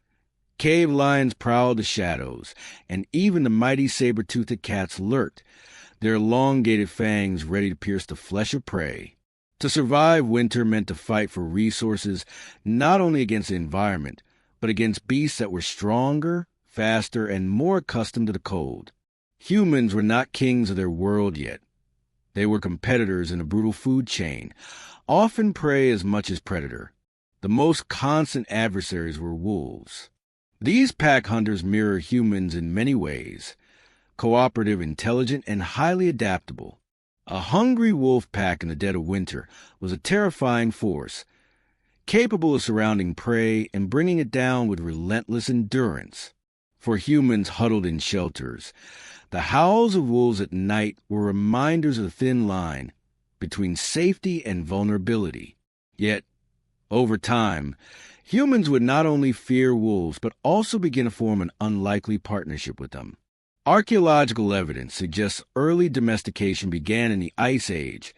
Cave lions prowled the shadows, and even the mighty saber-toothed cats lurked, their elongated fangs ready to pierce the flesh of prey. To survive winter meant to fight for resources not only against the environment, but against beasts that were stronger, faster, and more accustomed to the cold. Humans were not kings of their world yet. They were competitors in a brutal food chain, often prey as much as predator. The most constant adversaries were wolves. These pack hunters mirror humans in many ways: cooperative, intelligent, and highly adaptable. A hungry wolf pack in the dead of winter was a terrifying force, capable of surrounding prey and bringing it down with relentless endurance. For humans huddled in shelters, the howls of wolves at night were reminders of the thin line between safety and vulnerability. Yet, over time, humans would not only fear wolves, but also begin to form an unlikely partnership with them. Archaeological evidence suggests early domestication began in the Ice Age,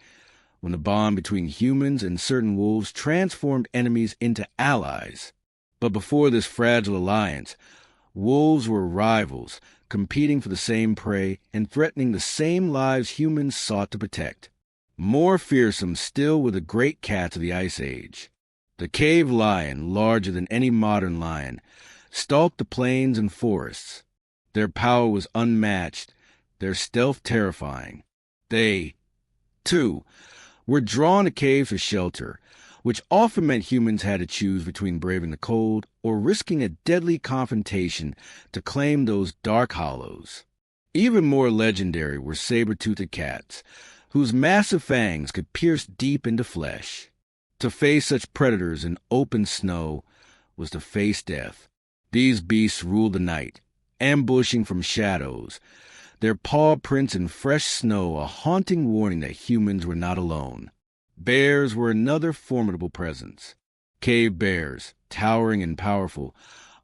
when the bond between humans and certain wolves transformed enemies into allies. But before this fragile alliance, wolves were rivals, competing for the same prey and threatening the same lives humans sought to protect. More fearsome still were the great cats of the Ice Age. The cave lion, larger than any modern lion, stalked the plains and forests. Their power was unmatched, their stealth terrifying. They, too, were drawn to caves for shelter, which often meant humans had to choose between braving the cold or risking a deadly confrontation to claim those dark hollows. Even more legendary were saber-toothed cats, whose massive fangs could pierce deep into flesh. To face such predators in open snow was to face death. These beasts ruled the night, ambushing from shadows, their paw prints in fresh snow a haunting warning that humans were not alone. Bears were another formidable presence. Cave bears, towering and powerful,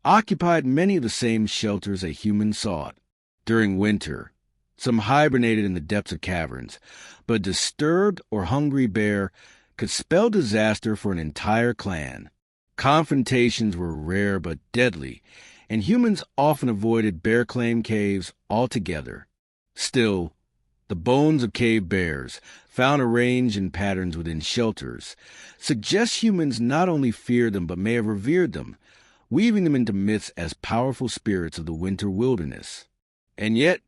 occupied many of the same shelters that humans sought. During winter, some hibernated in the depths of caverns, but a disturbed or hungry bear could spell disaster for an entire clan. Confrontations were rare but deadly, and humans often avoided bear-claimed caves altogether. Still, the bones of cave bears, found arranged in patterns within shelters, suggest humans not only feared them but may have revered them, weaving them into myths as powerful spirits of the winter wilderness. And yet,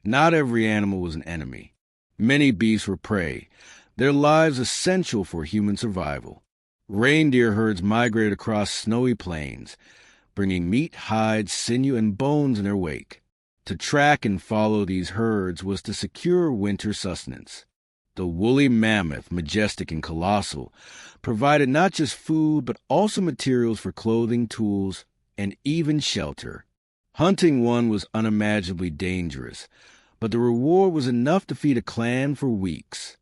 not every animal was an enemy. Many beasts were prey, their lives essential for human survival. Reindeer herds migrated across snowy plains, bringing meat, hides, sinew, and bones in their wake. To track and follow these herds was to secure winter sustenance. The woolly mammoth, majestic and colossal, provided not just food but also materials for clothing, tools, and even shelter. Hunting one was unimaginably dangerous, but the reward was enough to feed a clan for weeks.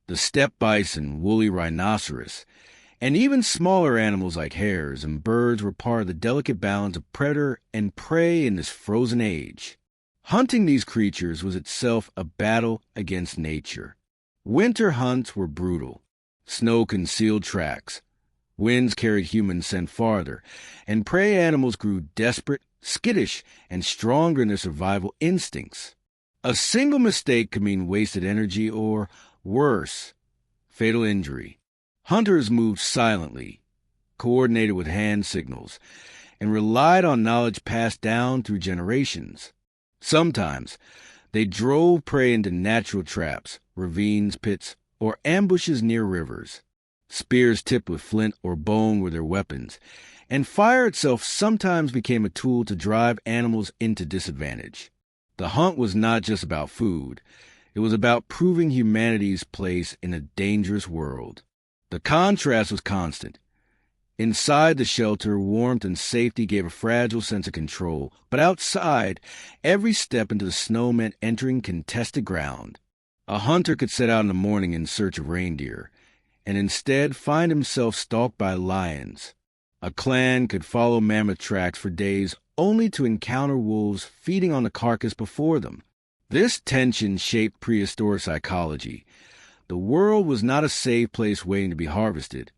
The steppe bison, woolly rhinoceros, and even smaller animals like hares and birds were part of the delicate balance of predator and prey in this frozen age. Hunting these creatures was itself a battle against nature. Winter hunts were brutal. Snow concealed tracks. Winds carried human scent farther, and prey animals grew desperate, skittish, and stronger in their survival instincts. A single mistake could mean wasted energy or, worse, fatal injury. Hunters moved silently, coordinated with hand signals, and relied on knowledge passed down through generations. Sometimes, they drove prey into natural traps, ravines, pits, or ambushes near rivers. Spears tipped with flint or bone were their weapons, and fire itself sometimes became a tool to drive animals into disadvantage. The hunt was not just about food. It was about proving humanity's place in a dangerous world. The contrast was constant. Inside the shelter, warmth and safety gave a fragile sense of control, but outside, every step into the snow meant entering contested ground. A hunter could set out in the morning in search of reindeer, and instead find himself stalked by lions. A clan could follow mammoth tracks for days only to encounter wolves feeding on the carcass before them. This tension shaped prehistoric psychology. The world was not a safe place waiting to be harvested.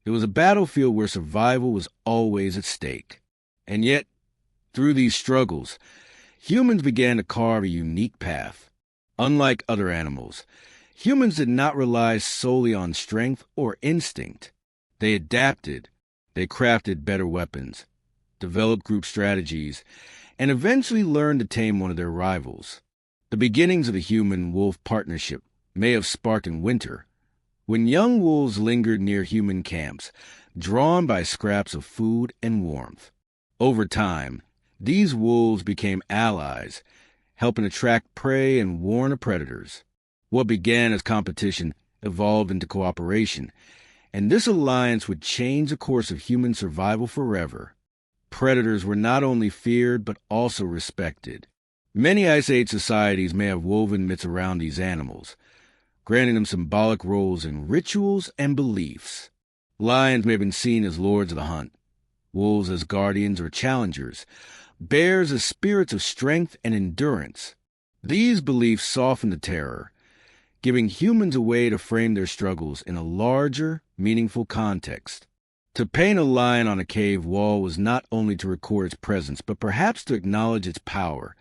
It was a battlefield where survival was always at stake. And yet, through these struggles, humans began to carve a unique path. Unlike other animals, humans did not rely solely on strength or instinct. They adapted, they crafted better weapons, developed group strategies, and eventually learned to tame one of their rivals. The beginnings of the human-wolf partnership may have sparked in winter, when young wolves lingered near human camps, drawn by scraps of food and warmth. Over time, these wolves became allies, helping attract prey and warn of predators. What began as competition evolved into cooperation, and this alliance would change the course of human survival forever. Predators were not only feared but also respected. Many Ice Age societies may have woven myths around these animals, granting them symbolic roles in rituals and beliefs. Lions may have been seen as lords of the hunt, wolves as guardians or challengers, bears as spirits of strength and endurance. These beliefs softened the terror, giving humans a way to frame their struggles in a larger, meaningful context. To paint a lion on a cave wall was not only to record its presence, but perhaps to acknowledge its power,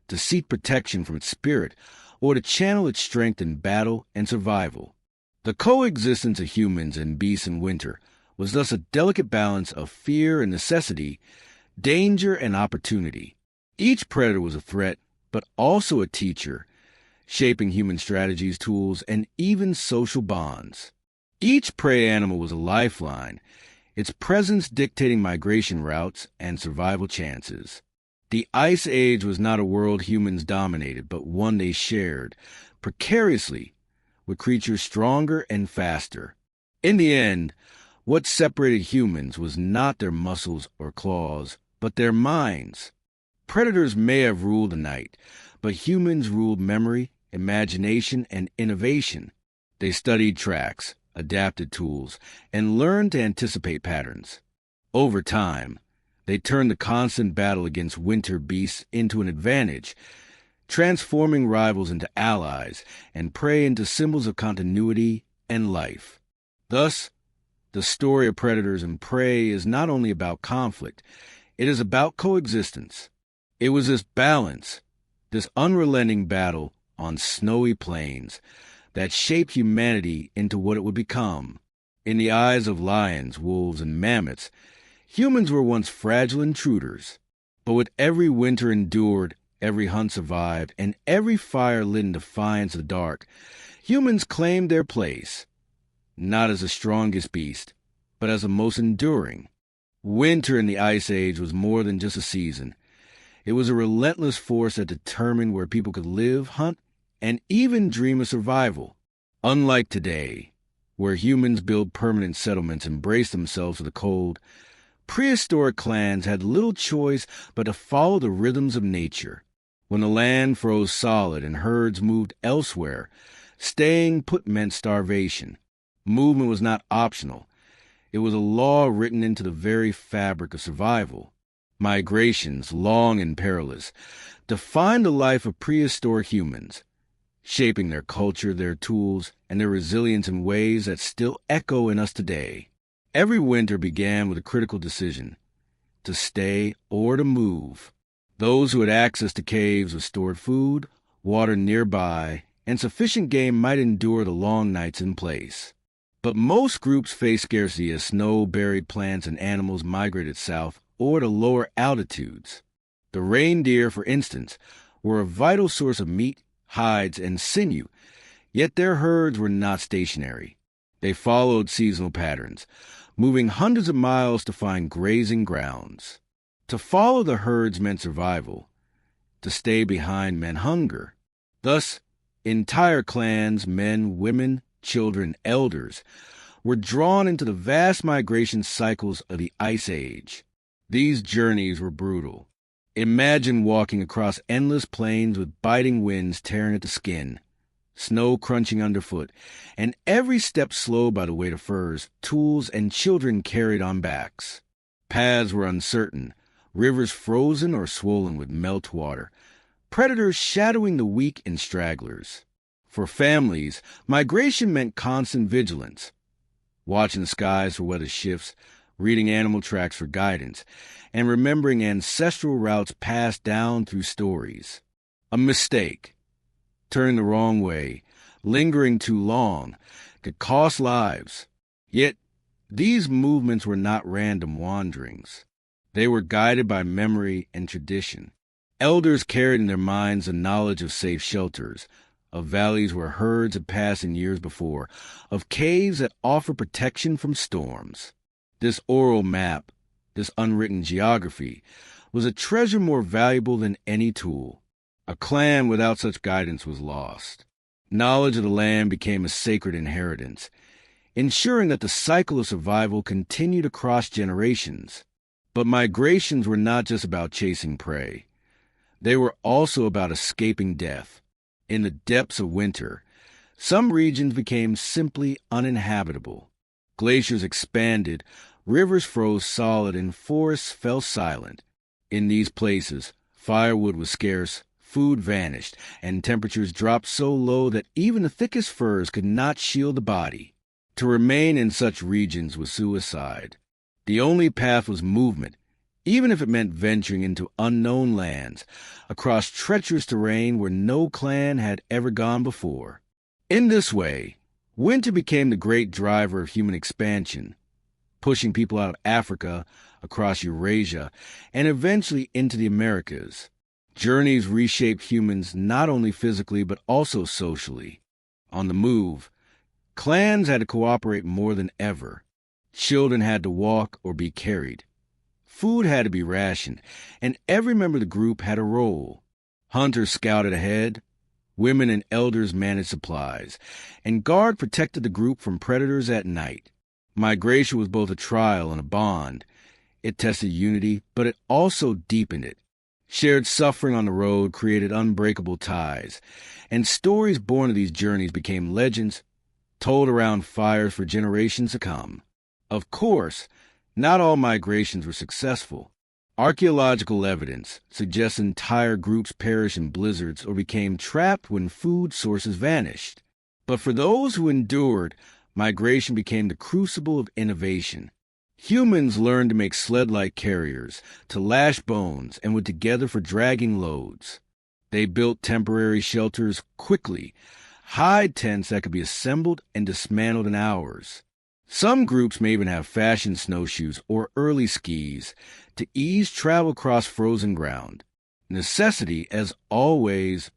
to seek protection from its spirit, or to channel its strength in battle and survival. The coexistence of humans and beasts in winter was thus a delicate balance of fear and necessity, danger and opportunity. Each predator was a threat, but also a teacher, shaping human strategies, tools, and even social bonds. Each prey animal was a lifeline, its presence dictating migration routes and survival chances. The Ice Age was not a world humans dominated, but one they shared, precariously, with creatures stronger and faster. In the end, what separated humans was not their muscles or claws, but their minds. Predators may have ruled the night, but humans ruled memory, imagination, and innovation. They studied tracks, adapted tools, and learned to anticipate patterns. Over time, they turned the constant battle against winter beasts into an advantage, transforming rivals into allies and prey into symbols of continuity and life. Thus, the story of predators and prey is not only about conflict, it is about coexistence. It was this balance, this unrelenting battle on snowy plains, that shaped humanity into what it would become. In the eyes of lions, wolves, and mammoths, humans were once fragile intruders, but with every winter endured, every hunt survived, and every fire lit in defiance of the dark, humans claimed their place, not as the strongest beast, but as the most enduring. Winter in the Ice Age was more than just a season. It was a relentless force that determined where people could live, hunt, and even dream of survival. Unlike today, where humans build permanent settlements and brace themselves for the cold, prehistoric clans had little choice but to follow the rhythms of nature. When the land froze solid and herds moved elsewhere, staying put meant starvation. Movement was not optional. It was a law written into the very fabric of survival. Migrations, long and perilous, defined the life of prehistoric humans, shaping their culture, their tools, and their resilience in ways that still echo in us today. Every winter began with a critical decision: to stay or to move. Those who had access to caves with stored food, water nearby, and sufficient game might endure the long nights in place. But most groups faced scarcity as snow-buried plants and animals migrated south or to lower altitudes. The reindeer, for instance, were a vital source of meat, hides, and sinew, yet their herds were not stationary. They followed seasonal patterns, moving hundreds of miles to find grazing grounds. To follow the herds meant survival. To stay behind meant hunger. Thus, entire clans, men, women, children, elders, were drawn into the vast migration cycles of the Ice Age. These journeys were brutal. Imagine walking across endless plains with biting winds tearing at the skin, snow crunching underfoot, and every step slowed by the weight of furs, tools, and children carried on backs. Paths were uncertain, rivers frozen or swollen with meltwater, predators shadowing the weak and stragglers. For families, migration meant constant vigilance, watching the skies for weather shifts, reading animal tracks for guidance, and remembering ancestral routes passed down through stories. A mistake, turning the wrong way, lingering too long, could cost lives. Yet, these movements were not random wanderings. They were guided by memory and tradition. Elders carried in their minds a knowledge of safe shelters, of valleys where herds had passed in years before, of caves that offer protection from storms. This oral map, this unwritten geography, was a treasure more valuable than any tool. A clan without such guidance was lost. Knowledge of the land became a sacred inheritance, ensuring that the cycle of survival continued across generations. But migrations were not just about chasing prey. They were also about escaping death. In the depths of winter, some regions became simply uninhabitable. Glaciers expanded, rivers froze solid, and forests fell silent. In these places, firewood was scarce, food vanished, and temperatures dropped so low that even the thickest furs could not shield the body. To remain in such regions was suicide. The only path was movement, even if it meant venturing into unknown lands, across treacherous terrain where no clan had ever gone before. In this way, winter became the great driver of human expansion, pushing people out of Africa, across Eurasia, and eventually into the Americas. Journeys reshaped humans not only physically but also socially. On the move, clans had to cooperate more than ever. Children had to walk or be carried. Food had to be rationed, and every member of the group had a role. Hunters scouted ahead, women and elders managed supplies, and guard protected the group from predators at night. Migration was both a trial and a bond. It tested unity, but it also deepened it. Shared suffering on the road created unbreakable ties, and stories born of these journeys became legends, told around fires for generations to come. Of course, not all migrations were successful. Archaeological evidence suggests entire groups perished in blizzards or became trapped when food sources vanished. But for those who endured, migration became the crucible of innovation. Humans learned to make sled-like carriers, to lash bones, and were together for dragging loads. They built temporary shelters quickly, hide tents that could be assembled and dismantled in hours. Some groups may even have fashioned snowshoes or early skis to ease travel across frozen ground. Necessity, as always,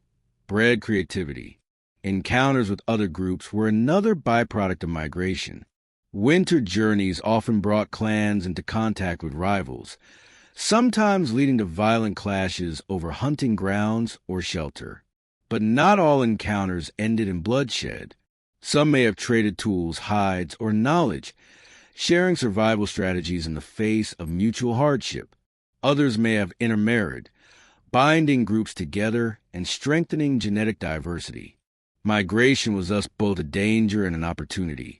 bred creativity. Encounters with other groups were another byproduct of migration. Winter journeys often brought clans into contact with rivals, sometimes leading to violent clashes over hunting grounds or shelter. But not all encounters ended in bloodshed. Some may have traded tools, hides, or knowledge, sharing survival strategies in the face of mutual hardship. Others may have intermarried, binding groups together and strengthening genetic diversity. Migration was thus both a danger and an opportunity,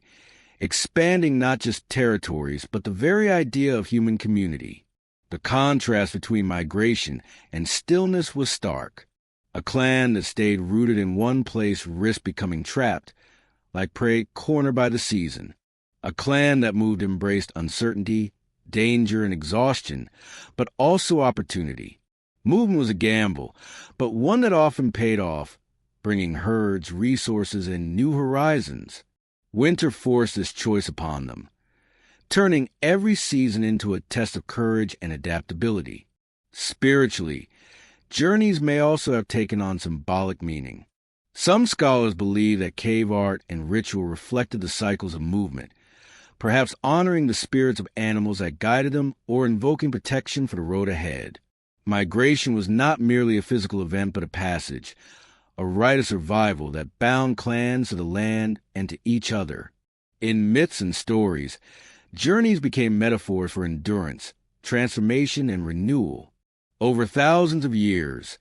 expanding not just territories, but the very idea of human community. The contrast between migration and stillness was stark. A clan that stayed rooted in one place risked becoming trapped, like prey cornered by the season. A clan that moved embraced uncertainty, danger, and exhaustion, but also opportunity. Movement was a gamble, but one that often paid off, bringing herds, resources, and new horizons. Winter forced this choice upon them, turning every season into a test of courage and adaptability. Spiritually, journeys may also have taken on symbolic meaning. Some scholars believe that cave art and ritual reflected the cycles of movement, perhaps honoring the spirits of animals that guided them or invoking protection for the road ahead. Migration was not merely a physical event but a passage, a rite of survival that bound clans to the land and to each other. In myths and stories, journeys became metaphors for endurance, transformation, and renewal. Over thousands of years,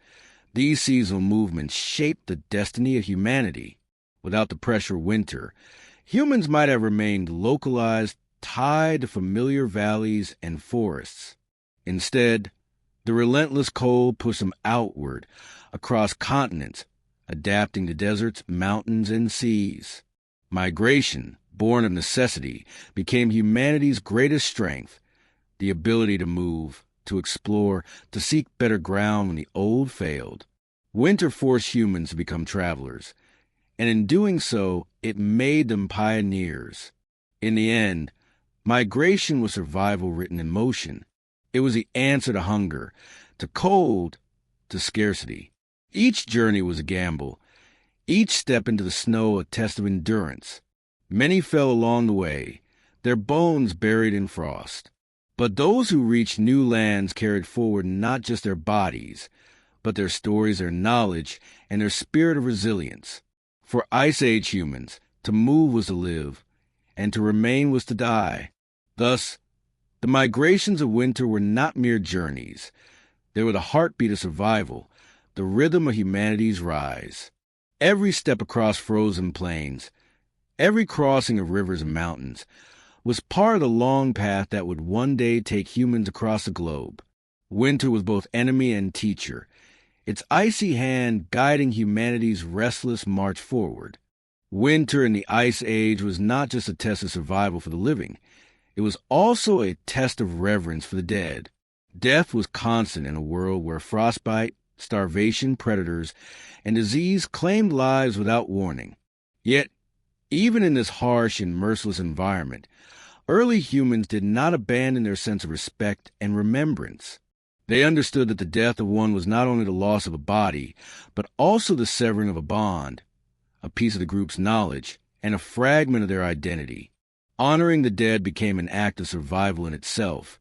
these seasonal movements shaped the destiny of humanity. Without the pressure of winter, humans might have remained localized, tied to familiar valleys and forests. Instead, the relentless cold pushed them outward, across continents, adapting to deserts, mountains, and seas. Migration, born of necessity, became humanity's greatest strength, the ability to move, to explore, to seek better ground when the old failed. Winter forced humans to become travelers, and in doing so, it made them pioneers. In the end, migration was survival written in motion. It was the answer to hunger, to cold, to scarcity. Each journey was a gamble, each step into the snow a test of endurance. Many fell along the way, their bones buried in frost. But those who reached new lands carried forward not just their bodies, but their stories, their knowledge, and their spirit of resilience. For Ice Age humans, to move was to live, and to remain was to die. Thus, the migrations of winter were not mere journeys. They were the heartbeat of survival, the rhythm of humanity's rise. Every step across frozen plains, every crossing of rivers and mountains, was part of the long path that would one day take humans across the globe. Winter was both enemy and teacher, its icy hand guiding humanity's restless march forward. Winter in the Ice Age was not just a test of survival for the living. It was also a test of reverence for the dead. Death was constant in a world where frostbite, starvation, predators, and disease claimed lives without warning. Yet, even in this harsh and merciless environment, early humans did not abandon their sense of respect and remembrance. They understood that the death of one was not only the loss of a body, but also the severing of a bond, a piece of the group's knowledge, and a fragment of their identity. Honoring the dead became an act of survival in itself,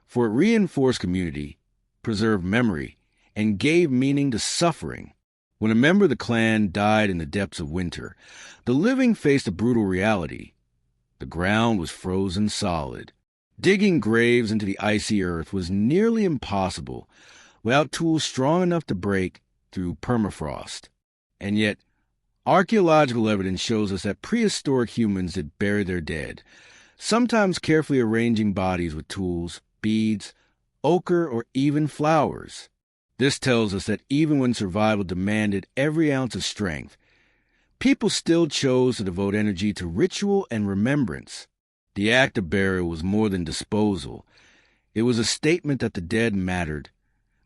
for it reinforced community, preserved memory, and gave meaning to suffering. When a member of the clan died in the depths of winter, the living faced a brutal reality. The ground was frozen solid. Digging graves into the icy earth was nearly impossible without tools strong enough to break through permafrost. And yet, archaeological evidence shows us that prehistoric humans did bury their dead, sometimes carefully arranging bodies with tools, beads, ochre, or even flowers. This tells us that even when survival demanded every ounce of strength, people still chose to devote energy to ritual and remembrance. The act of burial was more than disposal. It was a statement that the dead mattered,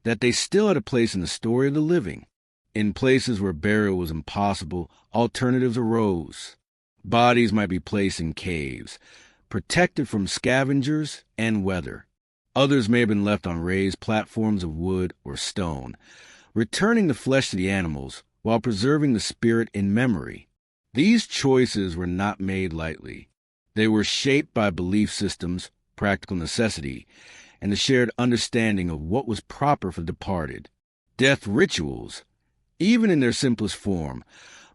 that they still had a place in the story of the living. In places where burial was impossible, alternatives arose. Bodies might be placed in caves, protected from scavengers and weather. Others may have been left on raised platforms of wood or stone, returning the flesh to the animals while preserving the spirit in memory. These choices were not made lightly. They were shaped by belief systems, practical necessity, and the shared understanding of what was proper for the departed. Death rituals, even in their simplest form,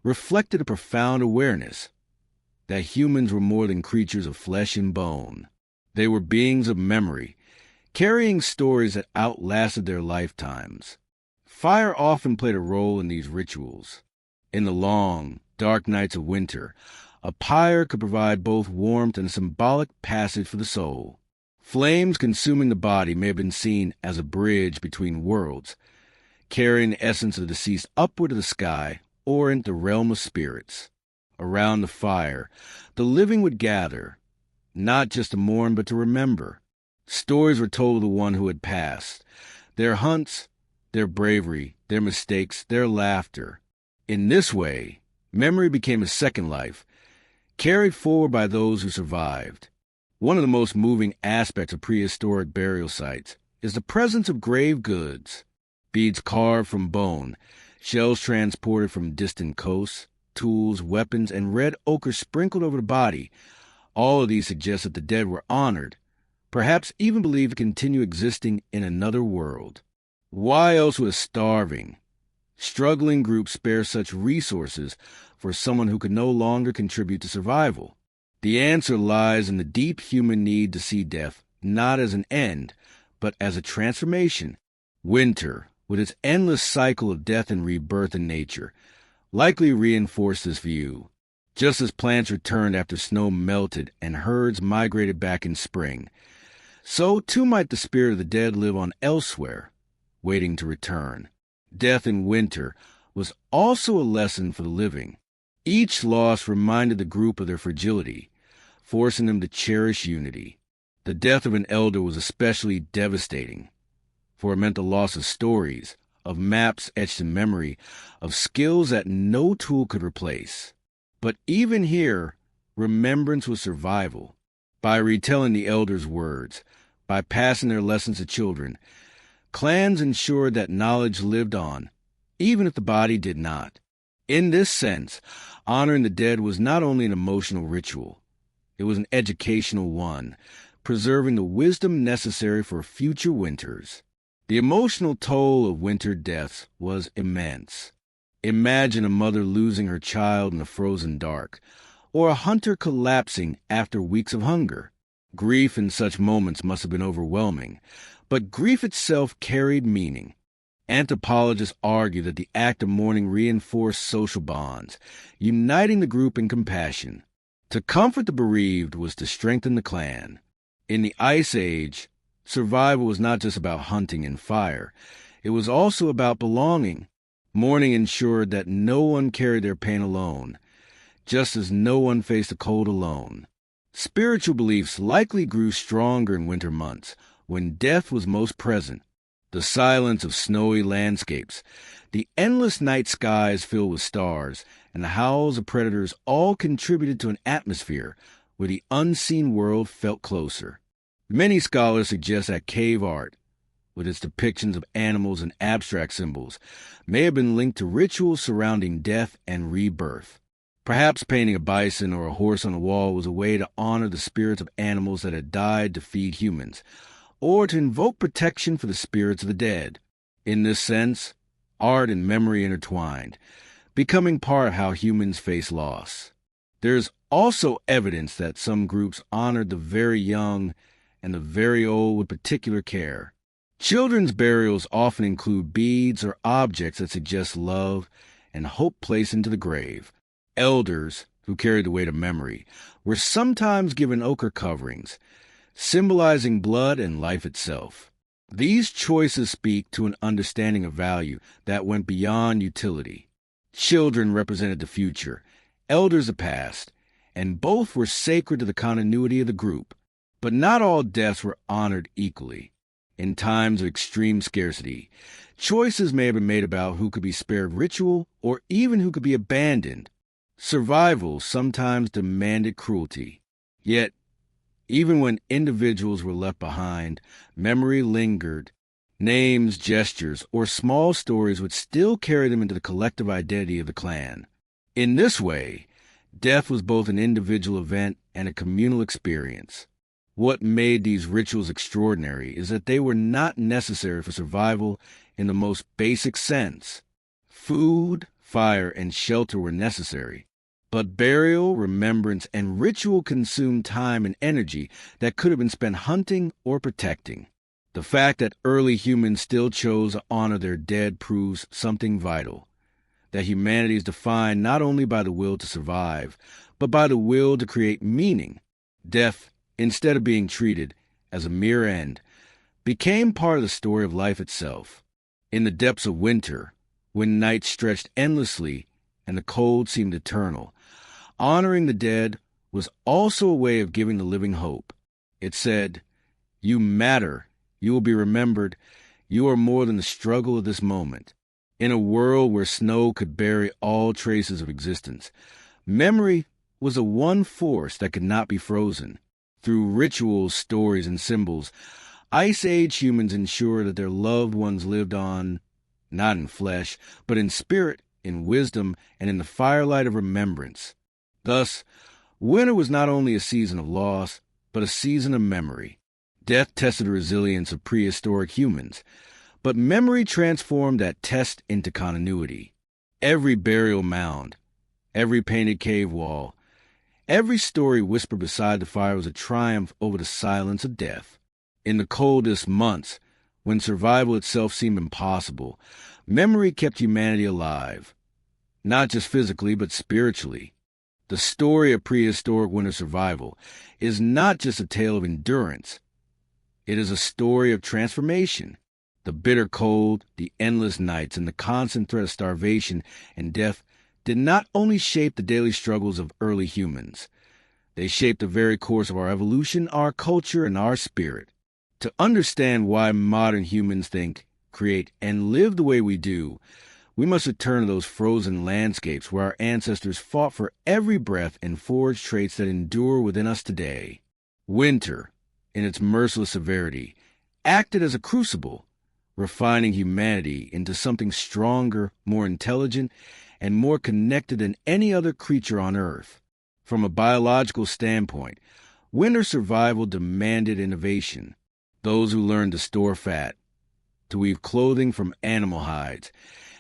reflected a profound awareness that humans were more than creatures of flesh and bone. They were beings of memory, carrying stories that outlasted their lifetimes. Fire often played a role in these rituals. In the long, dark nights of winter, a pyre could provide both warmth and a symbolic passage for the soul. Flames consuming the body may have been seen as a bridge between worlds, carrying the essence of the deceased upward to the sky or into the realm of spirits. Around the fire, the living would gather, not just to mourn but to remember. Stories were told of the one who had passed, their hunts, their bravery, their mistakes, their laughter. In this way, memory became a second life, carried forward by those who survived. One of the most moving aspects of prehistoric burial sites is the presence of grave goods. Beads carved from bone, shells transported from distant coasts, tools, weapons, and red ochre sprinkled over the body. All of these suggest that the dead were honored, perhaps even believed to continue existing in another world. Why else would a starving, struggling group spare such resources for someone who could no longer contribute to survival? The answer lies in the deep human need to see death not as an end, but as a transformation. Winter, with its endless cycle of death and rebirth in nature, likely reinforced this view. Just as plants returned after snow melted and herds migrated back in spring, so too might the spirit of the dead live on elsewhere, waiting to return. Death in winter was also a lesson for the living. Each loss reminded the group of their fragility, forcing them to cherish unity. The death of an elder was especially devastating, for it meant the loss of stories, of maps etched in memory, of skills that no tool could replace. But even here, remembrance was survival. By retelling the elders' words, by passing their lessons to children, clans ensured that knowledge lived on, even if the body did not. In this sense, honoring the dead was not only an emotional ritual, it was an educational one, preserving the wisdom necessary for future winters. The emotional toll of winter deaths was immense. Imagine a mother losing her child in the frozen dark, or a hunter collapsing after weeks of hunger. Grief in such moments must have been overwhelming, but grief itself carried meaning. Anthropologists argue that the act of mourning reinforced social bonds, uniting the group in compassion. To comfort the bereaved was to strengthen the clan. In the Ice Age, survival was not just about hunting and fire. It was also about belonging. Mourning ensured that no one carried their pain alone, just as no one faced the cold alone. Spiritual beliefs likely grew stronger in winter months, when death was most present. The silence of snowy landscapes, the endless night skies filled with stars, and the howls of predators all contributed to an atmosphere where the unseen world felt closer. Many scholars suggest that cave art, with its depictions of animals and abstract symbols, may have been linked to rituals surrounding death and rebirth. Perhaps painting a bison or a horse on a wall was a way to honor the spirits of animals that had died to feed humans, or to invoke protection for the spirits of the dead. In this sense, art and memory intertwined, becoming part of how humans face loss. There is also evidence that some groups honored the very young and the very old with particular care. Children's burials often include beads or objects that suggest love and hope placed into the grave. Elders, who carried the weight of memory, were sometimes given ochre coverings, symbolizing blood and life itself. These choices speak to an understanding of value that went beyond utility. Children represented the future, elders the past, and both were sacred to the continuity of the group. But not all deaths were honored equally. In times of extreme scarcity, choices may have been made about who could be spared ritual or even who could be abandoned. Survival sometimes demanded cruelty. Yet, even when individuals were left behind, memory lingered. Names, gestures, or small stories would still carry them into the collective identity of the clan. In this way, death was both an individual event and a communal experience. What made these rituals extraordinary is that they were not necessary for survival in the most basic sense. Food, fire, and shelter were necessary, but burial, remembrance, and ritual consumed time and energy that could have been spent hunting or protecting. The fact that early humans still chose to honor their dead proves something vital, that humanity is defined not only by the will to survive, but by the will to create meaning. Death, instead of being treated as a mere end, became part of the story of life itself. In the depths of winter, when nights stretched endlessly and the cold seemed eternal, honoring the dead was also a way of giving the living hope. It said, "You matter, you will be remembered, you are more than the struggle of this moment." In a world where snow could bury all traces of existence, memory was the one force that could not be frozen. Through rituals, stories, and symbols, Ice Age humans ensured that their loved ones lived on, not in flesh, but in spirit, in wisdom, and in the firelight of remembrance. Thus, winter was not only a season of loss, but a season of memory. Death tested the resilience of prehistoric humans, but memory transformed that test into continuity. Every burial mound, every painted cave wall, Every story whispered beside the fire was a triumph over the silence of death. In the coldest months, when survival itself seemed impossible, memory kept humanity alive, not just physically but spiritually. The story of prehistoric winter survival is not just a tale of endurance. It is a story of transformation. The bitter cold, the endless nights, and the constant threat of starvation and death did not only shape the daily struggles of early humans, they shaped the very course of our evolution, our culture, and our spirit. To understand why modern humans think, create, and live the way we do, we must return to those frozen landscapes where our ancestors fought for every breath and forged traits that endure within us today. Winter, in its merciless severity, acted as a crucible, refining humanity into something stronger, more intelligent, and more connected than any other creature on Earth. From a biological standpoint, winter survival demanded innovation. Those who learned to store fat, to weave clothing from animal hides,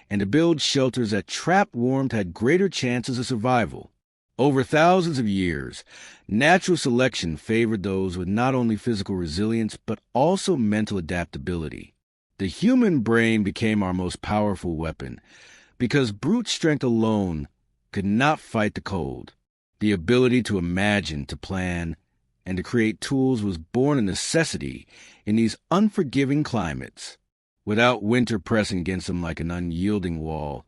and to build shelters that trapped warmth had greater chances of survival. Over thousands of years, natural selection favored those with not only physical resilience but also mental adaptability. The human brain became our most powerful weapon, because brute strength alone could not fight the cold. The ability to imagine, to plan, and to create tools was born a necessity in these unforgiving climates. Without winter pressing against them like an unyielding wall,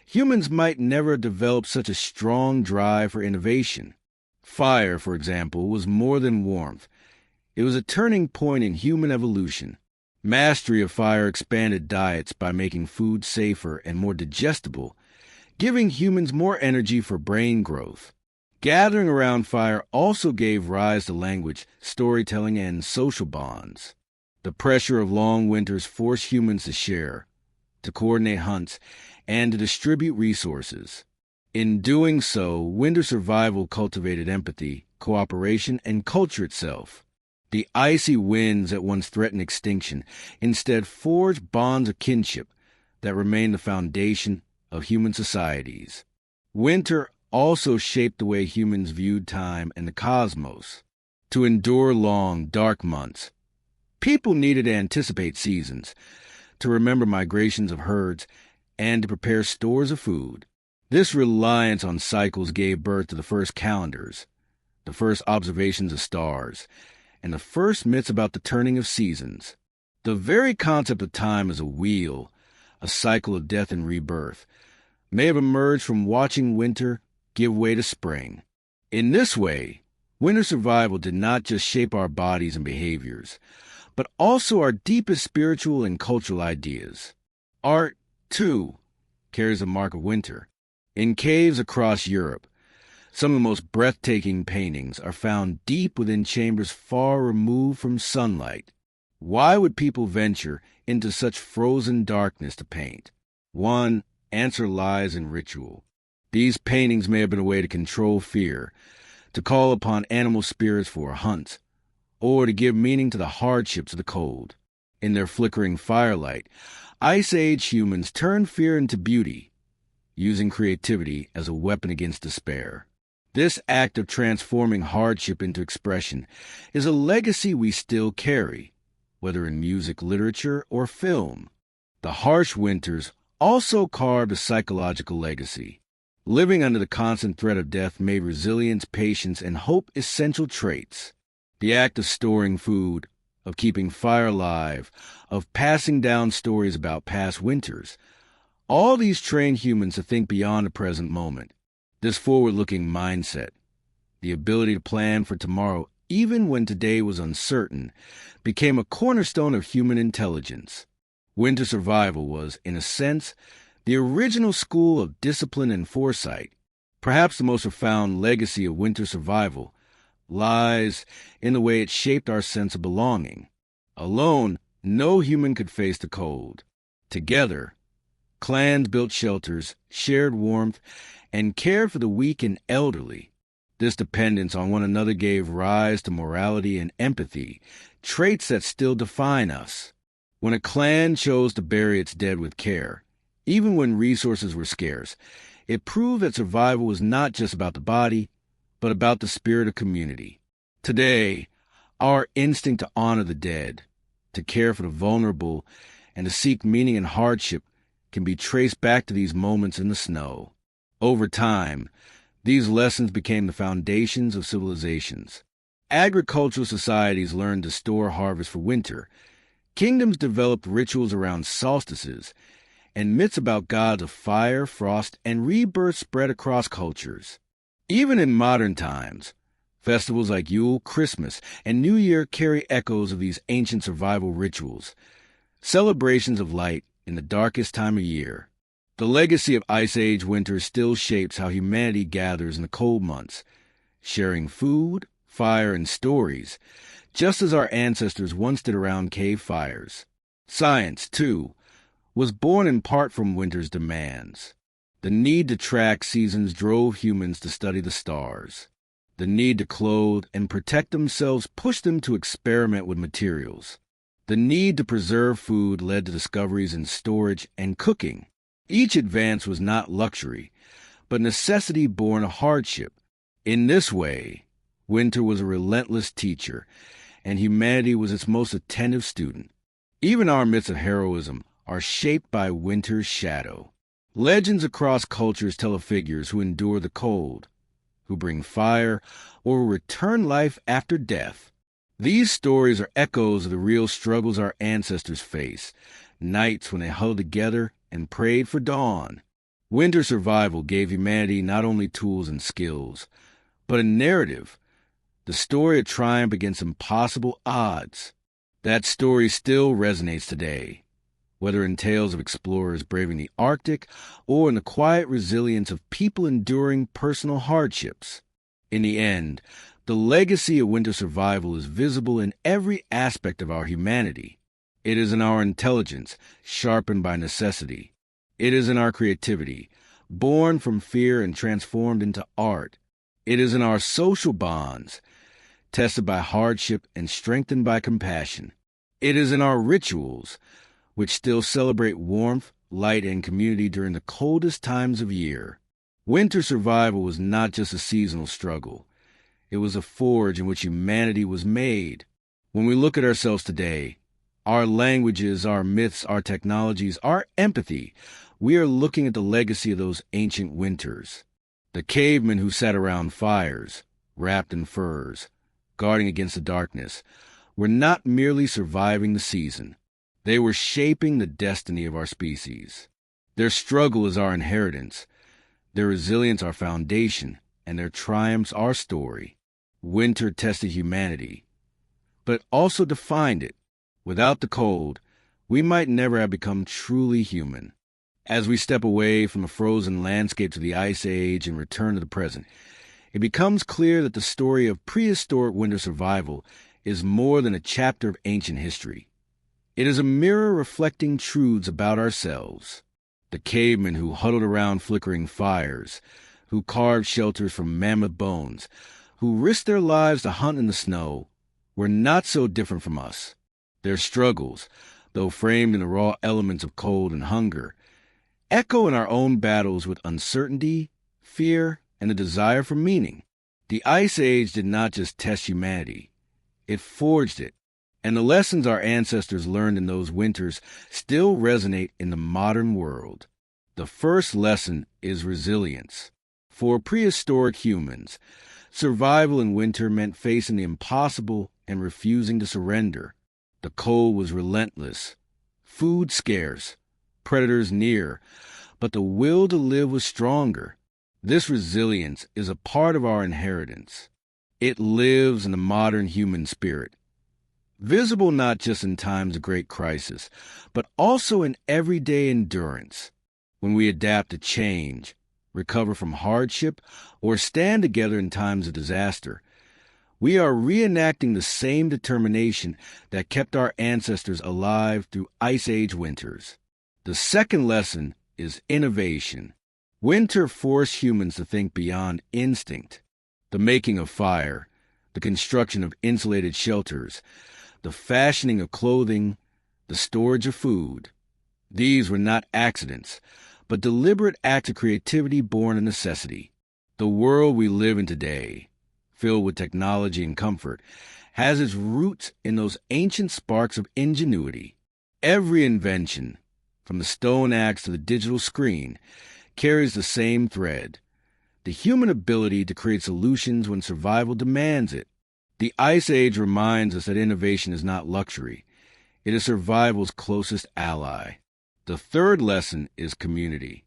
humans might never develop such a strong drive for innovation. Fire, for example, was more than warmth. It was a turning point in human evolution. Mastery of fire expanded diets by making food safer and more digestible, giving humans more energy for brain growth. Gathering around fire also gave rise to language, storytelling, and social bonds. The pressure of long winters forced humans to share, to coordinate hunts, and to distribute resources. In doing so, winter survival cultivated empathy, cooperation, and culture itself. The icy winds that once threatened extinction instead forged bonds of kinship that remain the foundation of human societies. Winter also shaped the way humans viewed time and the cosmos. To endure long, dark months, people needed to anticipate seasons, to remember migrations of herds, and to prepare stores of food. This reliance on cycles gave birth to the first calendars, the first observations of stars, and the first myths about the turning of seasons. The very concept of time as a wheel, a cycle of death and rebirth, may have emerged from watching winter give way to spring. In this way, winter survival did not just shape our bodies and behaviors, but also our deepest spiritual and cultural ideas. Art, too, carries the mark of winter. In caves across Europe, some of the most breathtaking paintings are found deep within chambers far removed from sunlight. Why would people venture into such frozen darkness to paint? One answer lies in ritual. These paintings may have been a way to control fear, to call upon animal spirits for a hunt, or to give meaning to the hardships of the cold. In their flickering firelight, Ice Age humans turned fear into beauty, using creativity as a weapon against despair. This act of transforming hardship into expression is a legacy we still carry, whether in music, literature, or film. The harsh winters also carved a psychological legacy. Living under the constant threat of death made resilience, patience, and hope essential traits. The act of storing food, of keeping fire alive, of passing down stories about past winters, all these trained humans to think beyond the present moment. This forward-looking mindset, the ability to plan for tomorrow even when today was uncertain, became a cornerstone of human intelligence. Winter survival was, in a sense, the original school of discipline and foresight. Perhaps the most profound legacy of winter survival lies in the way it shaped our sense of belonging. Alone, no human could face the cold. Together, clans built shelters, shared warmth, and cared for the weak and elderly. This dependence on one another gave rise to morality and empathy, traits that still define us. When a clan chose to bury its dead with care, even when resources were scarce, it proved that survival was not just about the body, but about the spirit of community. Today, our instinct to honor the dead, to care for the vulnerable, and to seek meaning in hardship can be traced back to these moments in the snow. Over time, these lessons became the foundations of civilizations. Agricultural societies learned to store harvest for winter. Kingdoms developed rituals around solstices, and myths about gods of fire, frost, and rebirth spread across cultures. Even in modern times, festivals like Yule, Christmas, and New Year carry echoes of these ancient survival rituals, celebrations of light in the darkest time of year. The legacy of Ice Age winter still shapes how humanity gathers in the cold months, sharing food, fire, and stories, just as our ancestors once did around cave fires. Science, too, was born in part from winter's demands. The need to track seasons drove humans to study the stars. The need to clothe and protect themselves pushed them to experiment with materials. The need to preserve food led to discoveries in storage and cooking. Each advance was not luxury, but necessity born of hardship. In this way, winter was a relentless teacher, and humanity was its most attentive student. Even our myths of heroism are shaped by winter's shadow. Legends across cultures tell of figures who endure the cold, who bring fire, or return life after death. These stories are echoes of the real struggles our ancestors faced, nights when they huddled together and prayed for dawn. Winter survival gave humanity not only tools and skills, but a narrative, the story of triumph against impossible odds. That story still resonates today, whether in tales of explorers braving the Arctic or in the quiet resilience of people enduring personal hardships. In the end, the legacy of winter survival is visible in every aspect of our humanity. It is in our intelligence, sharpened by necessity. It is in our creativity, born from fear and transformed into art. It is in our social bonds, tested by hardship and strengthened by compassion. It is in our rituals, which still celebrate warmth, light, and community during the coldest times of year. Winter survival was not just a seasonal struggle. It was a forge in which humanity was made. When we look at ourselves today, our languages, our myths, our technologies, our empathy, we are looking at the legacy of those ancient winters. The cavemen who sat around fires, wrapped in furs, guarding against the darkness, were not merely surviving the season. They were shaping the destiny of our species. Their struggle is our inheritance, their resilience our foundation, and their triumphs our story. Winter tested humanity, but also defined it. Without the cold, we might never have become truly human. As we step away from the frozen landscape to the Ice Age and return to the present, it becomes clear that the story of prehistoric winter survival is more than a chapter of ancient history. It is a mirror reflecting truths about ourselves. The cavemen who huddled around flickering fires, who carved shelters from mammoth bones, who risked their lives to hunt in the snow, were not so different from us. Their struggles, though framed in the raw elements of cold and hunger, echo in our own battles with uncertainty, fear, and the desire for meaning. The Ice Age did not just test humanity, it forged it, and the lessons our ancestors learned in those winters still resonate in the modern world. The first lesson is resilience. For prehistoric humans, survival in winter meant facing the impossible and refusing to surrender. The cold was relentless, food scarce, predators near, but the will to live was stronger. This resilience is a part of our inheritance. It lives in the modern human spirit, visible not just in times of great crisis, but also in everyday endurance. When we adapt to change, recover from hardship, or stand together in times of disaster, we are reenacting the same determination that kept our ancestors alive through Ice Age winters. The second lesson is innovation. Winter forced humans to think beyond instinct. The making of fire, the construction of insulated shelters, the fashioning of clothing, the storage of food. These were not accidents, but deliberate acts of creativity born of necessity. The world we live in today, filled with technology and comfort, has its roots in those ancient sparks of ingenuity. Every invention, from the stone axe to the digital screen, carries the same thread: the human ability to create solutions when survival demands it. The Ice Age reminds us that innovation is not luxury. It is survival's closest ally. The third lesson is community.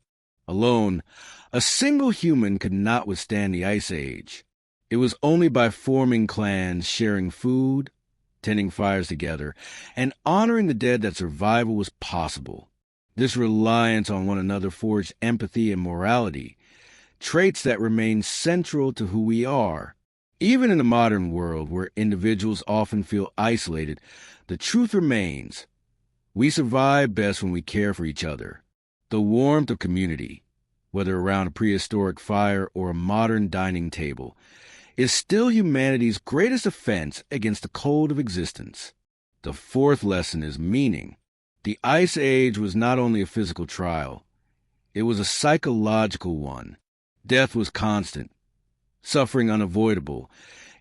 Alone, a single human could not withstand the Ice Age. It was only by forming clans, sharing food, tending fires together, and honoring the dead that survival was possible. This reliance on one another forged empathy and morality, traits that remain central to who we are. Even in the modern world, where individuals often feel isolated, the truth remains: we survive best when we care for each other. The warmth of community, whether around a prehistoric fire or a modern dining table, is still humanity's greatest defense against the cold of existence. The fourth lesson is meaning. The Ice Age was not only a physical trial, it was a psychological one. Death was constant, suffering unavoidable,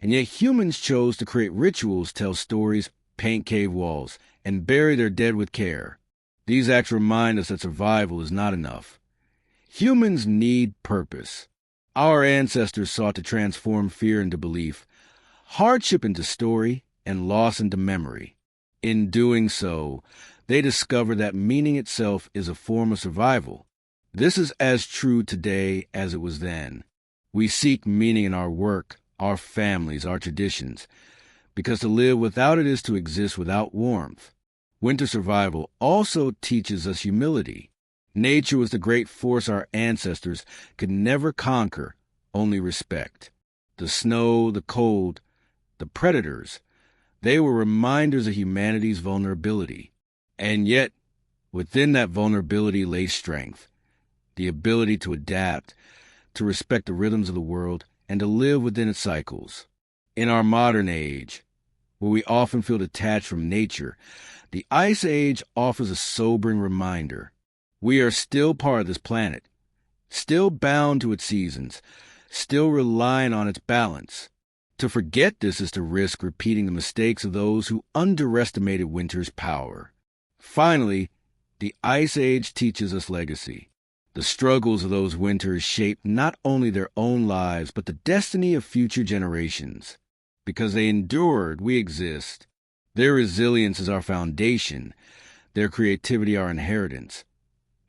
and yet humans chose to create rituals, tell stories, paint cave walls, and bury their dead with care. These acts remind us that survival is not enough. Humans need purpose. Our ancestors sought to transform fear into belief, hardship into story, and loss into memory. In doing so, they discovered that meaning itself is a form of survival. This is as true today as it was then. We seek meaning in our work, our families, our traditions, because to live without it is to exist without warmth. Winter survival also teaches us humility. Nature was the great force our ancestors could never conquer, only respect. The snow, the cold, the predators, they were reminders of humanity's vulnerability. And yet, within that vulnerability lay strength, the ability to adapt, to respect the rhythms of the world, and to live within its cycles. In our modern age, where we often feel detached from nature, the Ice Age offers a sobering reminder. We are still part of this planet, still bound to its seasons, still relying on its balance. To forget this is to risk repeating the mistakes of those who underestimated winter's power. Finally, the Ice Age teaches us legacy. The struggles of those winters shaped not only their own lives, but the destiny of future generations. Because they endured, we exist. Their resilience is our foundation, their creativity our inheritance,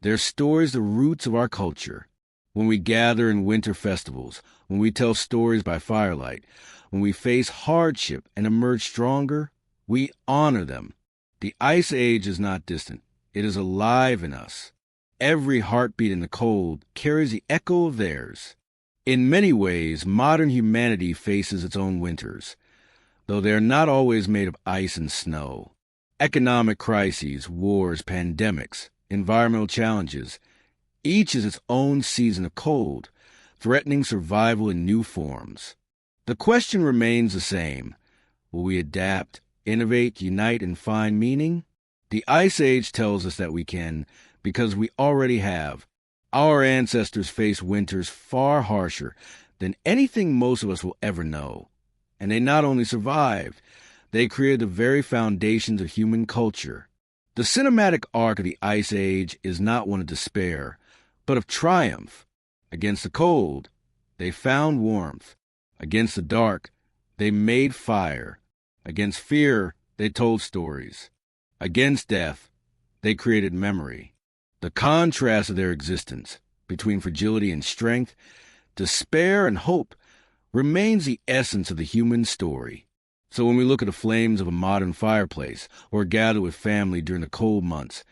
their stories the roots of our culture. When we gather in winter festivals, when we tell stories by firelight, when we face hardship and emerge stronger, we honor them. The Ice Age is not distant. It is alive in us. Every heartbeat in the cold carries the echo of theirs. In many ways, modern humanity faces its own winters, though they are not always made of ice and snow. Economic crises, wars, pandemics, environmental challenges, each is its own season of cold, threatening survival in new forms. The question remains the same. Will we adapt, innovate, unite, and find meaning? The Ice Age tells us that we can, because we already have. Our ancestors faced winters far harsher than anything most of us will ever know. And they not only survived, they created the very foundations of human culture. The cinematic arc of the Ice Age is not one of despair, but of triumph. Against the cold, they found warmth. Against the dark, they made fire. Against fear, they told stories. Against death, they created memory. The contrast of their existence, between fragility and strength, despair and hope, remains the essence of the human story. So when we look at the flames of a modern fireplace or gather with family during the cold months,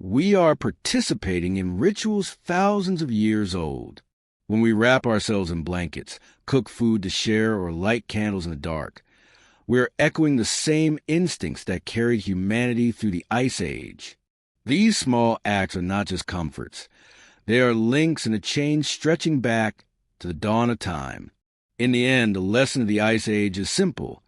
we are participating in rituals thousands of years old. When we wrap ourselves in blankets, cook food to share, or light candles in the dark, we're echoing the same instincts that carried humanity through the Ice Age. These small acts are not just comforts. They are links in a chain stretching back to the dawn of time. In the end, the lesson of the Ice Age is simple.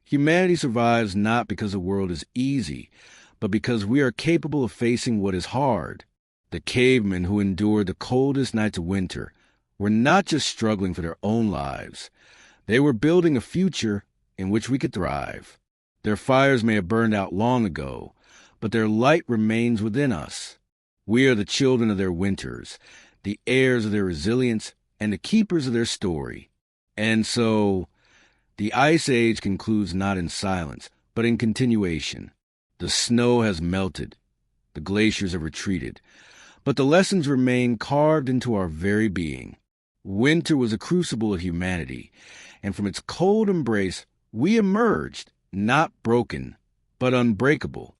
Humanity survives not because the world is easy, but because we are capable of facing what is hard. The cavemen who endured the coldest nights of winter were not just struggling for their own lives. They were building a future in which we could thrive. Their fires may have burned out long ago, but their light remains within us. We are the children of their winters, the heirs of their resilience, and the keepers of their story. And so, the Ice Age concludes not in silence, but in continuation. The snow has melted. The glaciers have retreated. But the lessons remain carved into our very being. Winter was a crucible of humanity, and from its cold embrace we emerged, not broken, but unbreakable.